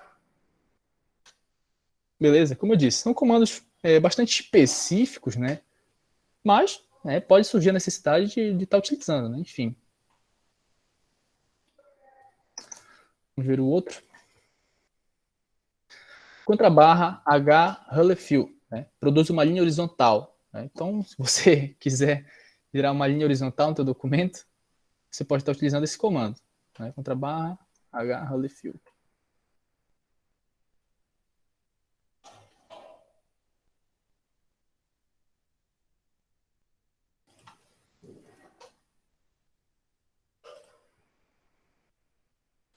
Beleza? Como eu disse, são comandos bastante específicos, né? Mas pode surgir a necessidade de estar utilizando, né? Enfim. Vamos ver o outro. Contra barra hrefil, né? Produz uma linha horizontal, né? Então, se você quiser virar uma linha horizontal no teu documento, você pode estar utilizando esse comando, né? Contra barra hrefil.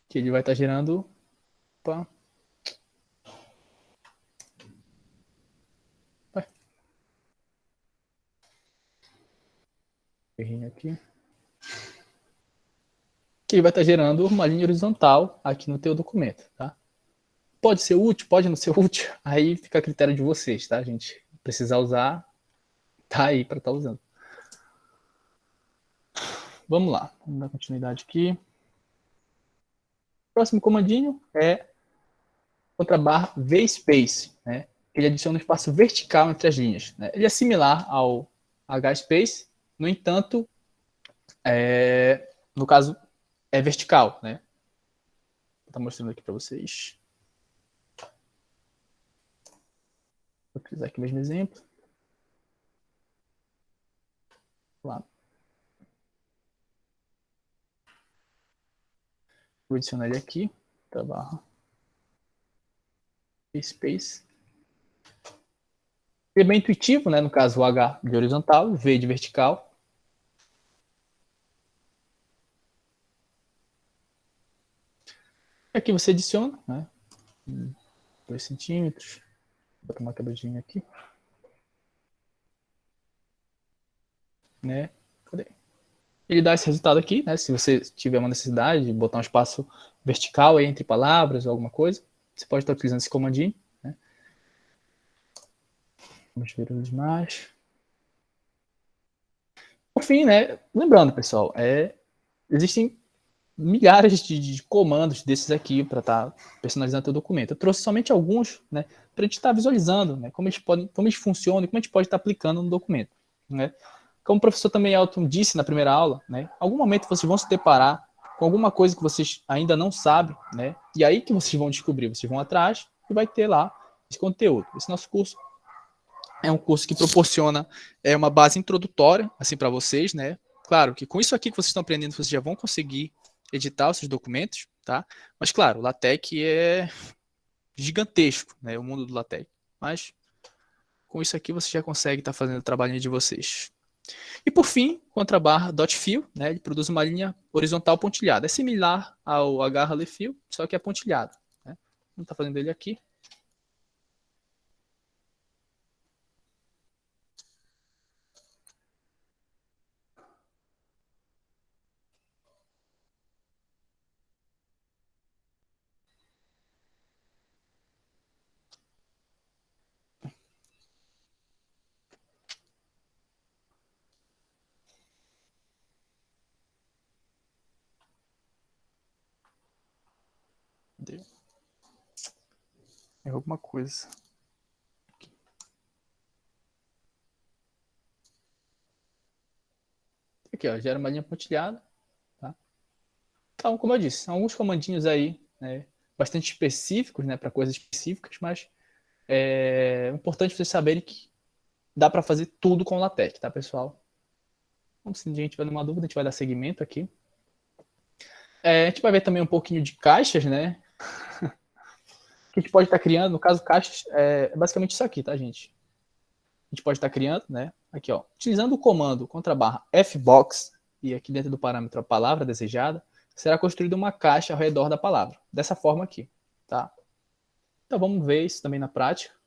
Que ele vai estar gerando. Opa. Errinho aqui. Que ele vai estar gerando uma linha horizontal aqui no teu documento, tá? Pode ser útil, pode não ser útil, aí fica a critério de vocês, tá, gente? Precisar usar, tá aí para estar usando. Vamos lá, vamos dar continuidade aqui. Próximo comandinho é contra barra vspace, né? Ele adiciona um espaço vertical entre as linhas, né? Ele é similar ao hspace, no entanto, no caso, é vertical, né? Vou estar mostrando aqui para vocês. Vou utilizar aqui o mesmo exemplo. Lá. Vou adicionar ele aqui, tá, barra space. Ele é bem intuitivo, né? No caso, o H de horizontal, o V de vertical. Aqui você adiciona, né? 2 centímetros. Vou botar uma quebradinha aqui. Né? Cadê? Ele dá esse resultado aqui, né? Se você tiver uma necessidade de botar um espaço vertical aí entre palavras ou alguma coisa, você pode estar utilizando esse comandinho, né? Vamos ver os demais. Por fim, né? Lembrando, pessoal, existem milhares de comandos desses aqui para estar personalizando teu documento. Eu trouxe somente alguns, né, para a gente estar visualizando, né, como eles funcionam e como a gente pode estar aplicando no documento, né. Como o professor também Elton disse na primeira aula, né, em algum momento vocês vão se deparar com alguma coisa que vocês ainda não sabem, né, e aí que vocês vão descobrir, vocês vão atrás e vai ter lá esse conteúdo. Esse nosso curso é um curso que proporciona uma base introdutória assim para vocês, né. Claro que com isso aqui que vocês estão aprendendo, vocês já vão conseguir editar os seus documentos, tá? Mas claro, o LaTeX é gigantesco, né? O mundo do LaTeX. Mas com isso aqui você já consegue estar fazendo o trabalhinho de vocês. E por fim, contrabarra .fill, né? Ele produz uma linha horizontal pontilhada. É similar ao hrefil, só que é pontilhado, né? Vamos estar fazendo ele aqui. Cadê? É alguma coisa. Aqui, ó, gera uma linha pontilhada, tá? Então, como eu disse, são alguns comandinhos aí, né, bastante específicos, né, para coisas específicas, mas é importante vocês saberem que dá para fazer tudo com LaTeX, tá, pessoal? Então, se a gente tiver uma dúvida, a gente vai dar seguimento aqui. A gente vai ver também um pouquinho de caixas, né? Que a gente pode estar criando, no caso, caixas é basicamente isso aqui, tá, gente? A gente pode estar criando, né? Aqui, ó. Utilizando o comando contrabarra fbox, e aqui dentro do parâmetro a palavra desejada, será construída uma caixa ao redor da palavra. Dessa forma aqui, tá? Então vamos ver isso também na prática.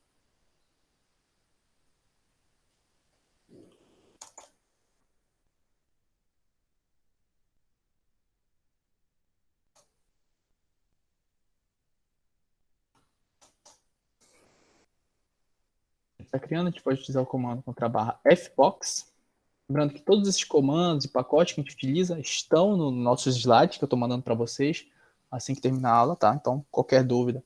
Está criando, a gente pode utilizar o comando contrabarra fbox. Lembrando que todos esses comandos e pacotes que a gente utiliza estão no nossos slides que eu estou mandando para vocês assim que terminar a aula, tá? Então, qualquer dúvida,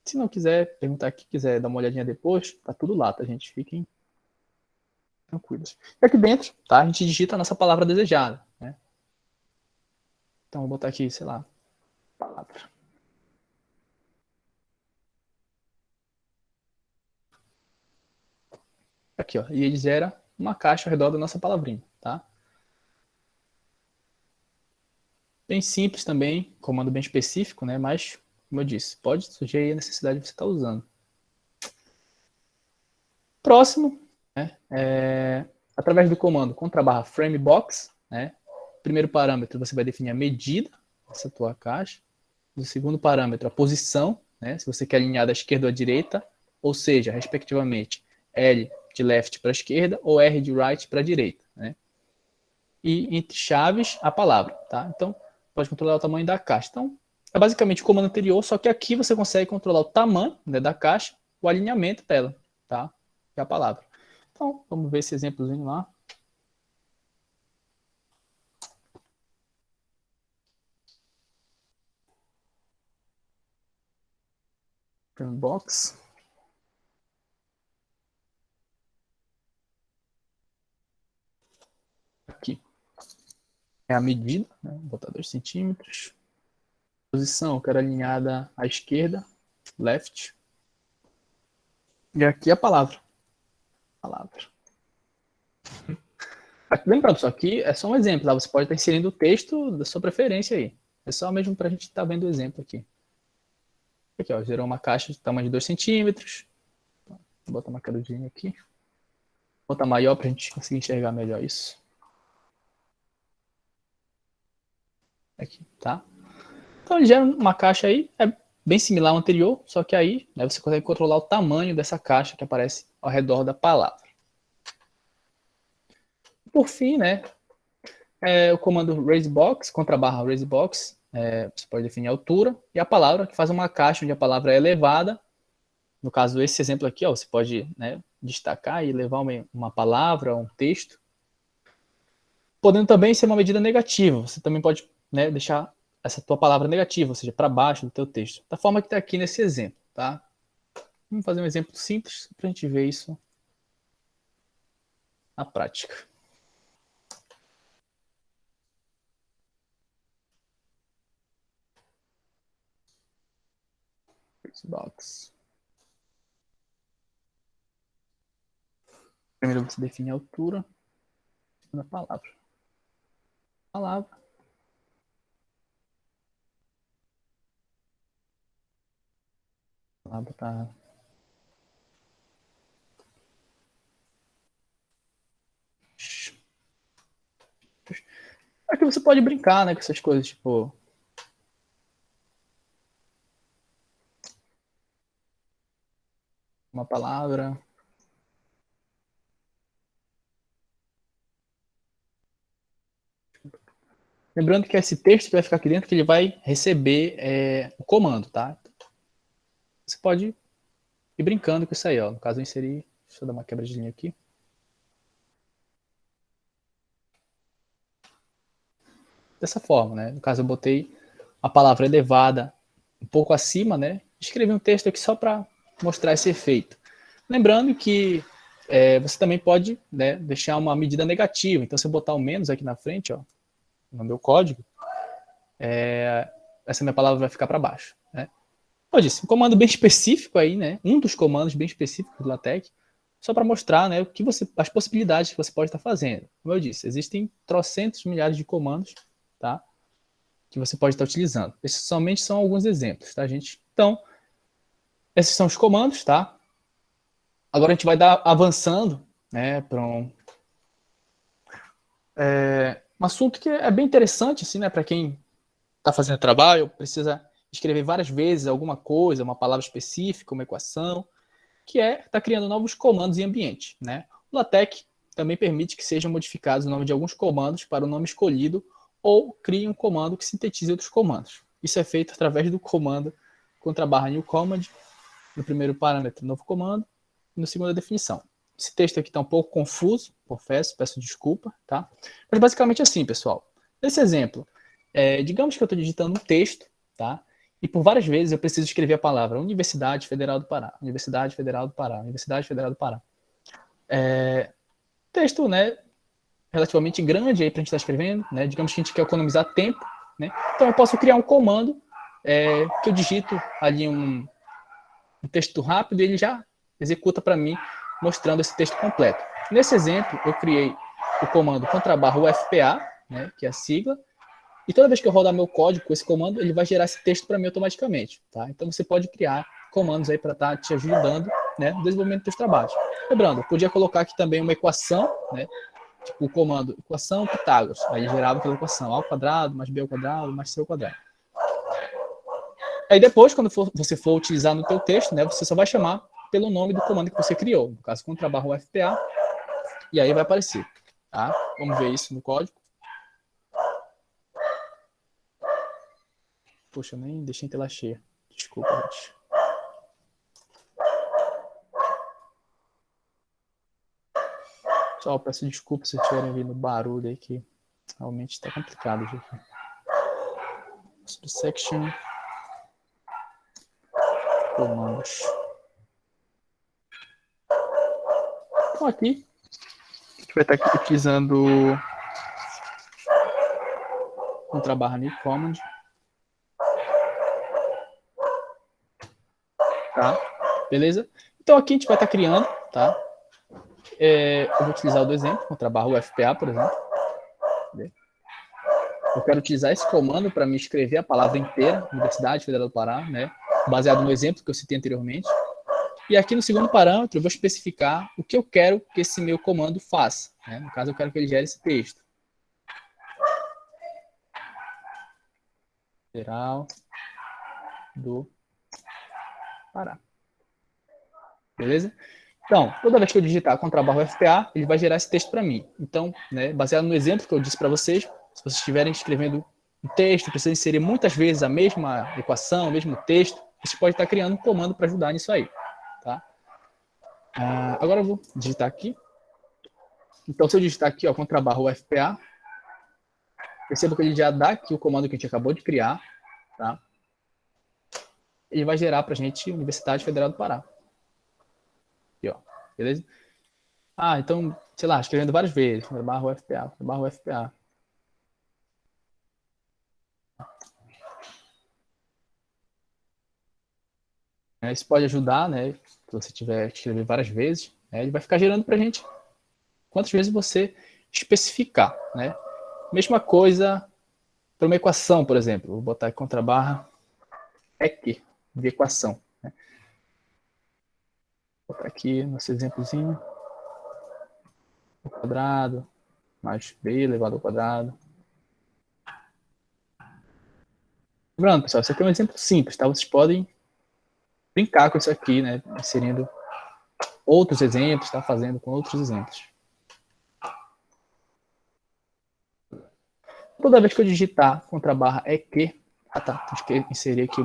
se não quiser perguntar aqui, quiser dar uma olhadinha depois, tá tudo lá, tá, gente? Fiquem tranquilos. E aqui dentro, tá? A gente digita a nossa palavra desejada, né? Então, vou botar aqui, sei lá, palavra. Aqui, ó. E ele gera uma caixa ao redor da nossa palavrinha, tá? Bem simples também, comando bem específico, né? Mas, como eu disse, pode surgir aí a necessidade de você estar usando. Próximo, né? Através do comando contrabarra framebox, né? Primeiro parâmetro, você vai definir a medida dessa tua caixa. O segundo parâmetro, a posição, né? Se você quer alinhar da esquerda ou à direita, ou seja, respectivamente, L de left para a esquerda ou R de right para a direita, né? E entre chaves, a palavra, tá? Então, pode controlar o tamanho da caixa. Então, é basicamente o comando anterior, só que aqui você consegue controlar o tamanho, né, da caixa, o alinhamento dela, tá? E a palavra. Então, vamos ver esse exemplozinho lá. Box. Aqui é a medida, né? Vou botar 2 centímetros. Posição, eu quero alinhada à esquerda, left. E aqui a palavra. Palavra. Lembrando, isso aqui é só um exemplo, tá? Você pode estar inserindo o texto da sua preferência aí. É só mesmo para a gente estar vendo o exemplo aqui. Aqui, ó, gerou uma caixa de tamanho de 2 centímetros. Vou botar uma quedinha aqui. Vou botar maior para a gente conseguir enxergar melhor isso. Aqui, tá? Então ele gera uma caixa aí, é bem similar ao anterior, só que aí, né, você consegue controlar o tamanho dessa caixa que aparece ao redor da palavra. Por fim, né, o comando raisebox, contrabarra raisebox, você pode definir a altura e a palavra, que faz uma caixa onde a palavra é elevada. No caso, esse exemplo aqui, ó, você pode, né, destacar e levar uma palavra, um texto. Podendo também ser uma medida negativa. Você também pode, né, deixar essa tua palavra negativa, ou seja, para baixo do teu texto, da forma que está aqui nesse exemplo, tá? Vamos fazer um exemplo simples para a gente ver isso na prática. Box. Primeiro você define a altura, segunda palavra. Palavra. A palavra tá. Aqui você pode brincar, né, com essas coisas, tipo. Uma palavra. Lembrando que esse texto que vai ficar aqui dentro, que ele vai receber o comando, tá? Você pode ir brincando com isso aí, ó. No caso, eu inseri. Deixa eu dar uma quebra de linha aqui. Dessa forma, né? No caso, eu botei a palavra elevada um pouco acima, né? Escrevi um texto aqui só para mostrar esse efeito. Lembrando que você também pode, né, deixar uma medida negativa. Então, se eu botar o menos aqui na frente, ó, no meu código, essa minha palavra vai ficar para baixo, né? Eu disse, um comando bem específico aí, né? Um dos comandos bem específicos do LaTeX, só para mostrar, né, as possibilidades que você pode estar fazendo. Como eu disse, existem trocentos milhares de comandos, tá? Que você pode estar utilizando. Esses somente são alguns exemplos, tá, gente? Então, esses são os comandos, tá? Agora a gente vai dar avançando, né, para um assunto que é bem interessante, assim, né, para quem está fazendo trabalho, precisa escrever várias vezes alguma coisa, uma palavra específica, uma equação, que está criando novos comandos em ambiente, né? O LaTeX também permite que sejam modificados o nome de alguns comandos para o nome escolhido ou crie um comando que sintetize outros comandos. Isso é feito através do comando /new command, no primeiro parâmetro, novo comando, e no segundo, a definição. Esse texto aqui está um pouco confuso, confesso, peço desculpa, tá? Mas basicamente assim, pessoal. Nesse exemplo, digamos que eu estou digitando um texto, tá? E por várias vezes eu preciso escrever a palavra Universidade Federal do Pará, Universidade Federal do Pará, Universidade Federal do Pará. Texto, né, relativamente grande aí para a gente estar escrevendo, né? Digamos que a gente quer economizar tempo, né? Então eu posso criar um comando que eu digito ali um texto rápido e ele já executa para mim, mostrando esse texto completo. Nesse exemplo, eu criei o comando /UFPA, né, que é a sigla, e toda vez que eu rodar meu código com esse comando, ele vai gerar esse texto para mim automaticamente, tá? Então você pode criar comandos aí para estar te ajudando, né, no desenvolvimento dos trabalhos. Lembrando, eu podia colocar aqui também uma equação, né, tipo o comando equação Pitágoras, aí gerava aquela equação A² mais B² mais C². Aí depois, quando você for utilizar no teu texto, né, você só vai chamar pelo nome do comando que você criou, no caso /UFPA, e aí vai aparecer, tá? Vamos ver isso no código. Poxa, eu nem deixei em tela cheia. Desculpa, gente. Só peço desculpa se estiverem ouvindo barulho aí, que realmente está complicado, gente. Subsection. Comandos. Então aqui, a gente vai estar aqui utilizando um /new command. Tá? Beleza? Então aqui a gente vai estar criando, tá? Eu vou utilizar o do exemplo, com /UFPA, por exemplo. Eu quero utilizar esse comando para me escrever a palavra inteira, Universidade Federal do Pará, né? Baseado no exemplo que eu citei anteriormente. E aqui no segundo parâmetro eu vou especificar o que eu quero que esse meu comando faça, né? No caso, eu quero que ele gere esse texto. Federal do Pará. Beleza? Então, toda vez que eu digitar /UFPA, ele vai gerar esse texto para mim. Então, né, baseado no exemplo que eu disse para vocês, se vocês estiverem escrevendo um texto, precisam inserir muitas vezes a mesma equação, o mesmo texto, você pode estar criando um comando para ajudar nisso aí. Tá? Agora eu vou digitar aqui. Então, se eu digitar aqui, ó, /UFPA, Perceba que ele já dá aqui o comando que a gente acabou de criar, tá? Ele vai gerar para a gente Universidade Federal do Pará. Aqui, ó. Beleza? Ah, então, sei lá, escrevendo várias vezes. Barra UFPA, barra UFPA. Isso pode ajudar, né? Se você tiver que escrever várias vezes, né, ele vai ficar gerando para a gente quantas vezes você especificar, né? Mesma coisa para uma equação, por exemplo. Vou botar aqui contra barra EQ de equação. Né? Vou botar aqui nosso exemplozinho. O quadrado mais b elevado ao quadrado. Lembrando, pessoal, isso aqui é um exemplo simples, tá? Vocês podem brincar com isso aqui, né? Inserindo outros exemplos, tá? Fazendo com outros exemplos. Toda vez que eu digitar contra a barra EQ, tá? Tenho que inserir aqui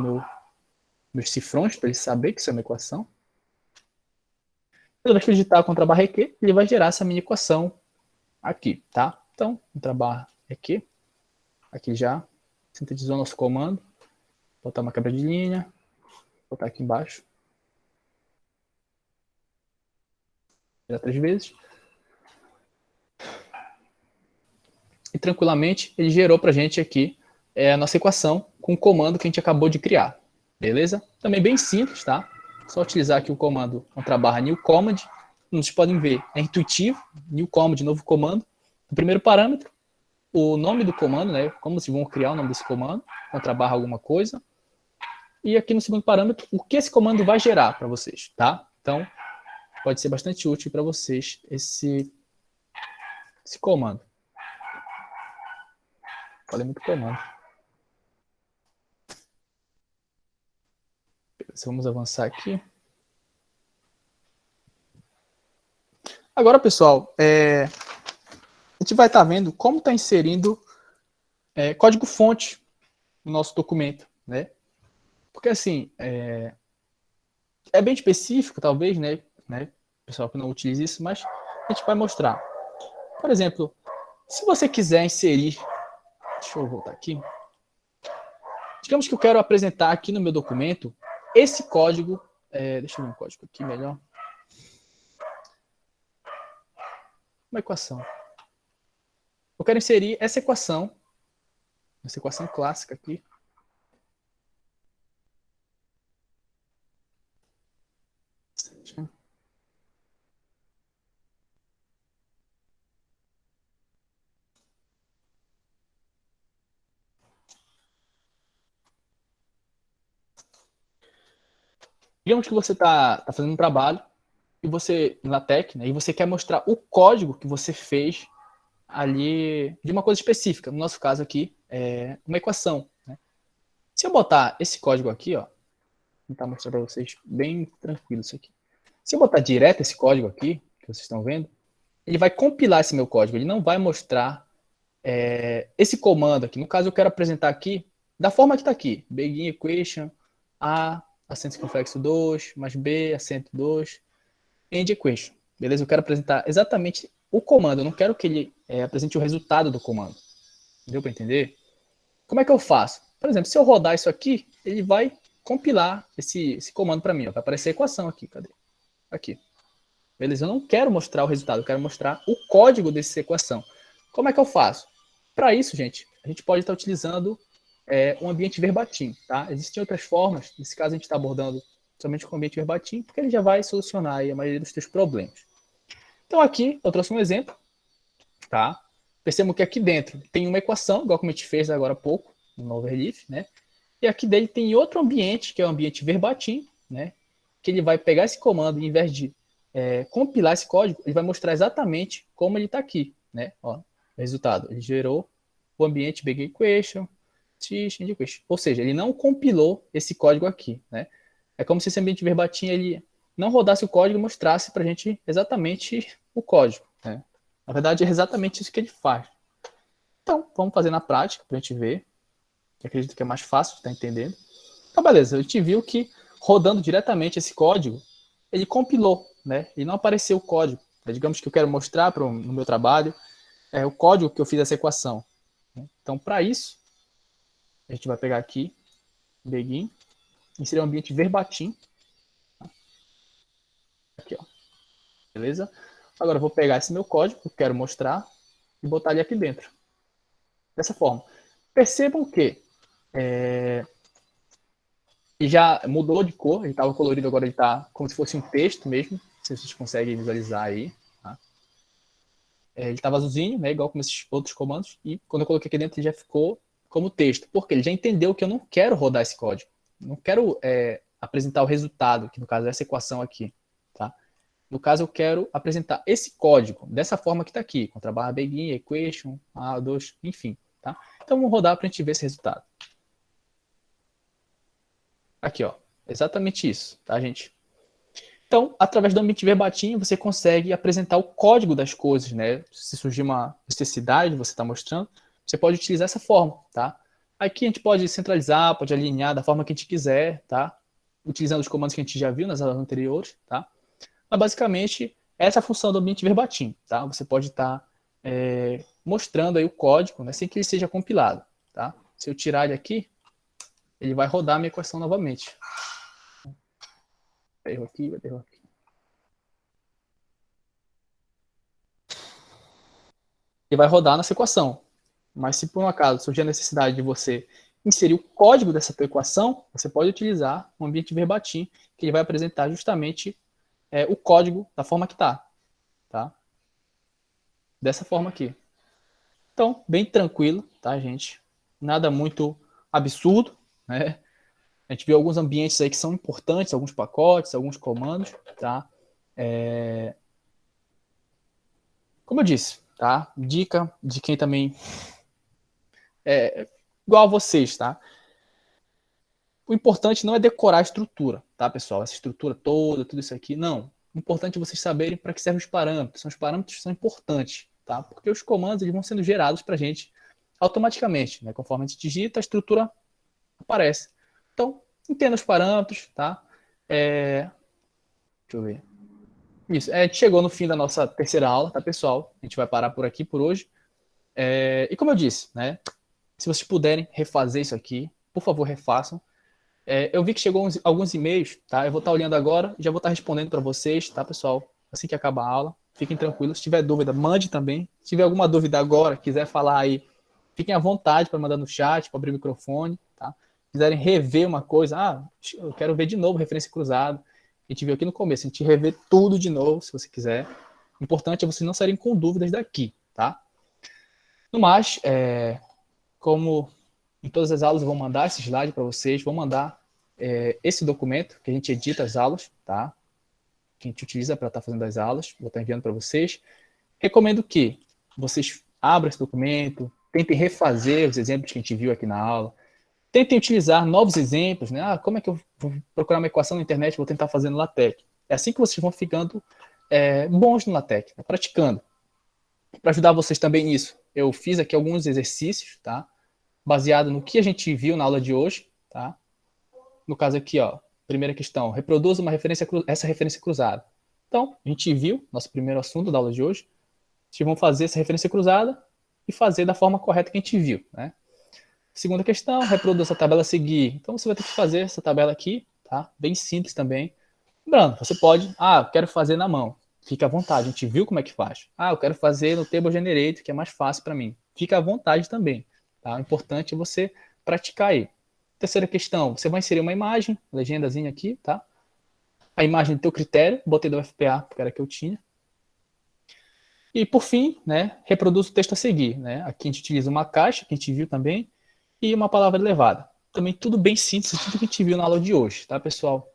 meus cifrões para ele saber que isso é uma equação. Toda vez que eu digitar contra a barra EQ, ele vai gerar essa minha equação aqui, tá? Então, contra a barra EQ, aqui já sintetizou nosso comando. Vou botar uma quebra de linha, vou botar aqui embaixo. Virar 3 vezes. E tranquilamente ele gerou para a gente aqui a nossa equação com o comando que a gente acabou de criar. Beleza? Também bem simples, tá? Só utilizar aqui o comando contra a barra new command. Como vocês podem ver, é intuitivo. New command, novo comando. O primeiro parâmetro, o nome do comando, né? Como vocês vão criar o nome desse comando, contra a barra alguma coisa. E aqui no segundo parâmetro, o que esse comando vai gerar para vocês, tá? Então, pode ser bastante útil para vocês esse comando. Falei muito comando. Vamos avançar aqui. Agora, pessoal, a gente vai estar vendo como está inserindo código-fonte no nosso documento, né? Porque, assim, é bem específico, talvez, né? Pessoal que não utiliza isso, mas a gente vai mostrar. Por exemplo, se você quiser inserir... Deixa eu voltar aqui. Digamos que eu quero apresentar aqui no meu documento esse código... deixa eu ver um código aqui melhor. Uma equação. Eu quero inserir essa equação clássica aqui. Digamos que você está fazendo um trabalho e você, na LaTeX, né, e você quer mostrar o código que você fez ali de uma coisa específica. No nosso caso aqui, uma equação. Né? Se eu botar esse código aqui, ó, vou tentar mostrar para vocês bem tranquilo isso aqui. Se eu botar direto esse código aqui, que vocês estão vendo, ele vai compilar esse meu código. Ele não vai mostrar esse comando aqui. No caso, eu quero apresentar aqui da forma que está aqui. Begin equation, A, acento circunflexo 2, mais B, acento 2, end equation. Beleza? Eu quero apresentar exatamente o comando. Eu não quero que ele apresente o resultado do comando. Deu para entender? Como é que eu faço? Por exemplo, se eu rodar isso aqui, ele vai compilar esse comando para mim. Ó. Vai aparecer a equação aqui. Cadê? Aqui. Beleza? Eu não quero mostrar o resultado. Eu quero mostrar o código dessa equação. Como é que eu faço? Para isso, gente, a gente pode estar utilizando um ambiente verbatim. Tá? Existem outras formas. Nesse caso, a gente está abordando somente com o ambiente verbatim, porque ele já vai solucionar aí a maioria dos seus problemas. Então, aqui, eu trouxe um exemplo. Tá? Percebam que aqui dentro tem uma equação, igual como a gente fez agora há pouco, no Overleaf, né? E aqui dele tem outro ambiente, que é o ambiente verbatim, né? Que ele vai pegar esse comando e, em vez de compilar esse código, ele vai mostrar exatamente como ele está aqui, né? Ó, resultado, ele gerou o ambiente begin equation, end equation. Ou seja, ele não compilou esse código aqui, né? É como se esse ambiente verbatim ele não rodasse o código e mostrasse para a gente exatamente o código, né? Na verdade, é exatamente isso que ele faz. Então, vamos fazer na prática para a gente ver. Eu acredito que é mais fácil de estar entendendo. Então, beleza. A gente viu que rodando diretamente esse código, ele compilou, né? E não apareceu o código. Digamos que eu quero mostrar no meu trabalho o código que eu fiz essa equação. Então, para isso, a gente vai pegar aqui, begin, inserir um ambiente verbatim. Aqui, ó. Beleza? Agora eu vou pegar esse meu código que eu quero mostrar e botar ele aqui dentro. Dessa forma. Percebam que ele já mudou de cor, ele estava colorido, agora ele está como se fosse um texto mesmo, se vocês conseguem visualizar aí. Tá? Ele estava azulzinho, né, igual como esses outros comandos, e quando eu coloquei aqui dentro ele já ficou como texto, porque ele já entendeu que eu não quero rodar esse código, não quero apresentar o resultado, que no caso é essa equação aqui. Tá? No caso eu quero apresentar esse código dessa forma que está aqui, contra barra begin, equation, A2, enfim. Tá? Então vamos rodar para a gente ver esse resultado. Aqui, ó, exatamente isso, tá, gente? Então, através do ambiente verbatim, você consegue apresentar o código das coisas, né? Se surgir uma necessidade, você está mostrando, você pode utilizar essa forma, tá? Aqui a gente pode centralizar, pode alinhar da forma que a gente quiser, tá? Utilizando os comandos que a gente já viu nas aulas anteriores, tá? Mas, basicamente, essa é a função do ambiente verbatim, tá? Você pode estar mostrando aí o código, né, sem que ele seja compilado, tá? Se eu tirar ele aqui, ele vai rodar a minha equação novamente. Erro aqui, vai ter erro aqui. Ele vai rodar nessa equação. Mas se por um acaso surgir a necessidade de você inserir o código dessa tua equação, você pode utilizar um ambiente verbatim, que ele vai apresentar justamente o código da forma que está. Tá? Dessa forma aqui. Então, bem tranquilo, tá, gente? Nada muito absurdo, né? A gente viu alguns ambientes aí que são importantes, alguns pacotes, alguns comandos, tá? Como eu disse, tá? Dica de quem também igual a vocês, tá? O importante não é decorar a estrutura, tá, pessoal? Essa estrutura toda, tudo isso aqui, não. O importante é vocês saberem para que servem os parâmetros. Os parâmetros são importantes, tá? Porque os comandos eles vão sendo gerados para a gente automaticamente, né? Conforme a gente digita, a estrutura aparece. Então, entenda os parâmetros, tá? Deixa eu ver. Isso, a gente chegou no fim da nossa terceira aula, tá, pessoal? A gente vai parar por aqui por hoje. E como eu disse, né? Se vocês puderem refazer isso aqui, por favor, refaçam. Eu vi que chegou alguns e-mails, tá? Eu vou estar olhando agora, já vou estar respondendo para vocês, tá, pessoal? Assim que acabar a aula. Fiquem tranquilos. Se tiver dúvida, mande também. Se tiver alguma dúvida agora, quiser falar aí, fiquem à vontade para mandar no chat, para abrir o microfone, tá? Quiserem rever uma coisa, eu quero ver de novo referência cruzada. A gente viu aqui no começo, a gente rever tudo de novo, se você quiser. O importante é vocês não saírem com dúvidas daqui, tá? No mais, como em todas as aulas eu vou mandar esse slide para vocês, vou mandar esse documento que a gente edita as aulas, tá? Que a gente utiliza para estar fazendo as aulas, vou estar enviando para vocês. Recomendo que vocês abram esse documento, tentem refazer os exemplos que a gente viu aqui na aula, tentem utilizar novos exemplos, né? Como é que eu vou procurar uma equação na internet e vou tentar fazer no LaTeX? É assim que vocês vão ficando bons no LaTeX, né? Praticando. Para ajudar vocês também nisso, eu fiz aqui alguns exercícios, tá? Baseado no que a gente viu na aula de hoje, tá? No caso aqui, ó, primeira questão, reproduza essa referência cruzada. Então, a gente viu nosso primeiro assunto da aula de hoje. Vocês vão fazer essa referência cruzada e fazer da forma correta que a gente viu, né? Segunda questão, reproduza essa tabela a seguir. Então, você vai ter que fazer essa tabela aqui, tá? Bem simples também. Lembrando, você pode, eu quero fazer na mão. Fica à vontade, a gente viu como é que faz. eu quero fazer no Table Generator, que é mais fácil para mim. Fica à vontade também, tá? O importante é você praticar aí. Terceira questão, você vai inserir uma imagem, legendazinha aqui, tá? A imagem do teu critério, botei do FPA, porque era que eu tinha. E por fim, né, reproduz o texto a seguir, né? Aqui a gente utiliza uma caixa, que a gente viu também, e uma palavra elevada. Também tudo bem simples, tudo que a gente viu na aula de hoje, tá, pessoal?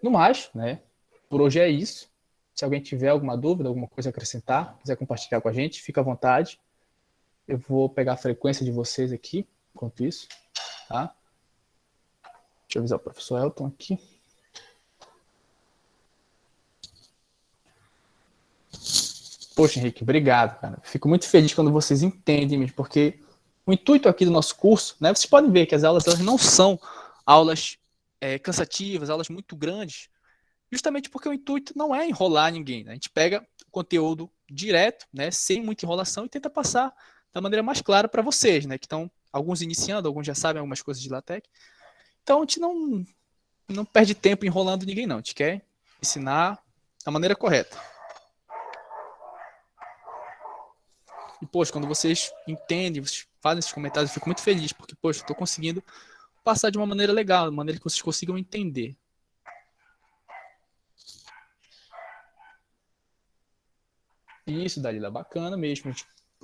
No mais, né, por hoje é isso. Se alguém tiver alguma dúvida, alguma coisa a acrescentar, quiser compartilhar com a gente, fica à vontade. Eu vou pegar a frequência de vocês aqui, enquanto isso, tá? Deixa eu avisar o professor Elton aqui. Poxa, Henrique, obrigado, cara. Fico muito feliz quando vocês entendem mesmo, porque o intuito aqui do nosso curso, né? Vocês podem ver que as aulas elas não são aulas cansativas, aulas muito grandes, justamente porque o intuito não é enrolar ninguém, né? A gente pega o conteúdo direto, né? Sem muita enrolação e tenta passar da maneira mais clara para vocês, né? Que estão alguns iniciando, alguns já sabem algumas coisas de LaTeX. Então a gente não perde tempo enrolando ninguém, não. A gente quer ensinar da maneira correta. E, poxa, quando vocês entendem, vocês fazem esses comentários, eu fico muito feliz, porque, poxa, eu estou conseguindo passar de uma maneira legal, de uma maneira que vocês consigam entender. Isso, Dalila, bacana mesmo.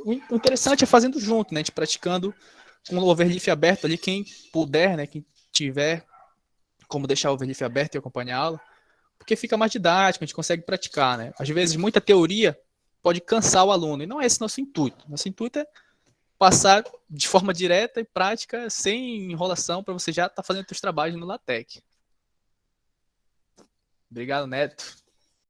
O interessante é fazendo junto, né? A gente praticando com o overleaf aberto ali, quem puder, né? Quem tiver como deixar o overleaf aberto e acompanhar a aula, porque fica mais didático, a gente consegue praticar, né? Às vezes, muita teoria pode cansar o aluno, e não é esse nosso intuito. Nosso intuito é passar de forma direta e prática, sem enrolação, para você já estar fazendo seus trabalhos no LaTeX. Obrigado, Neto.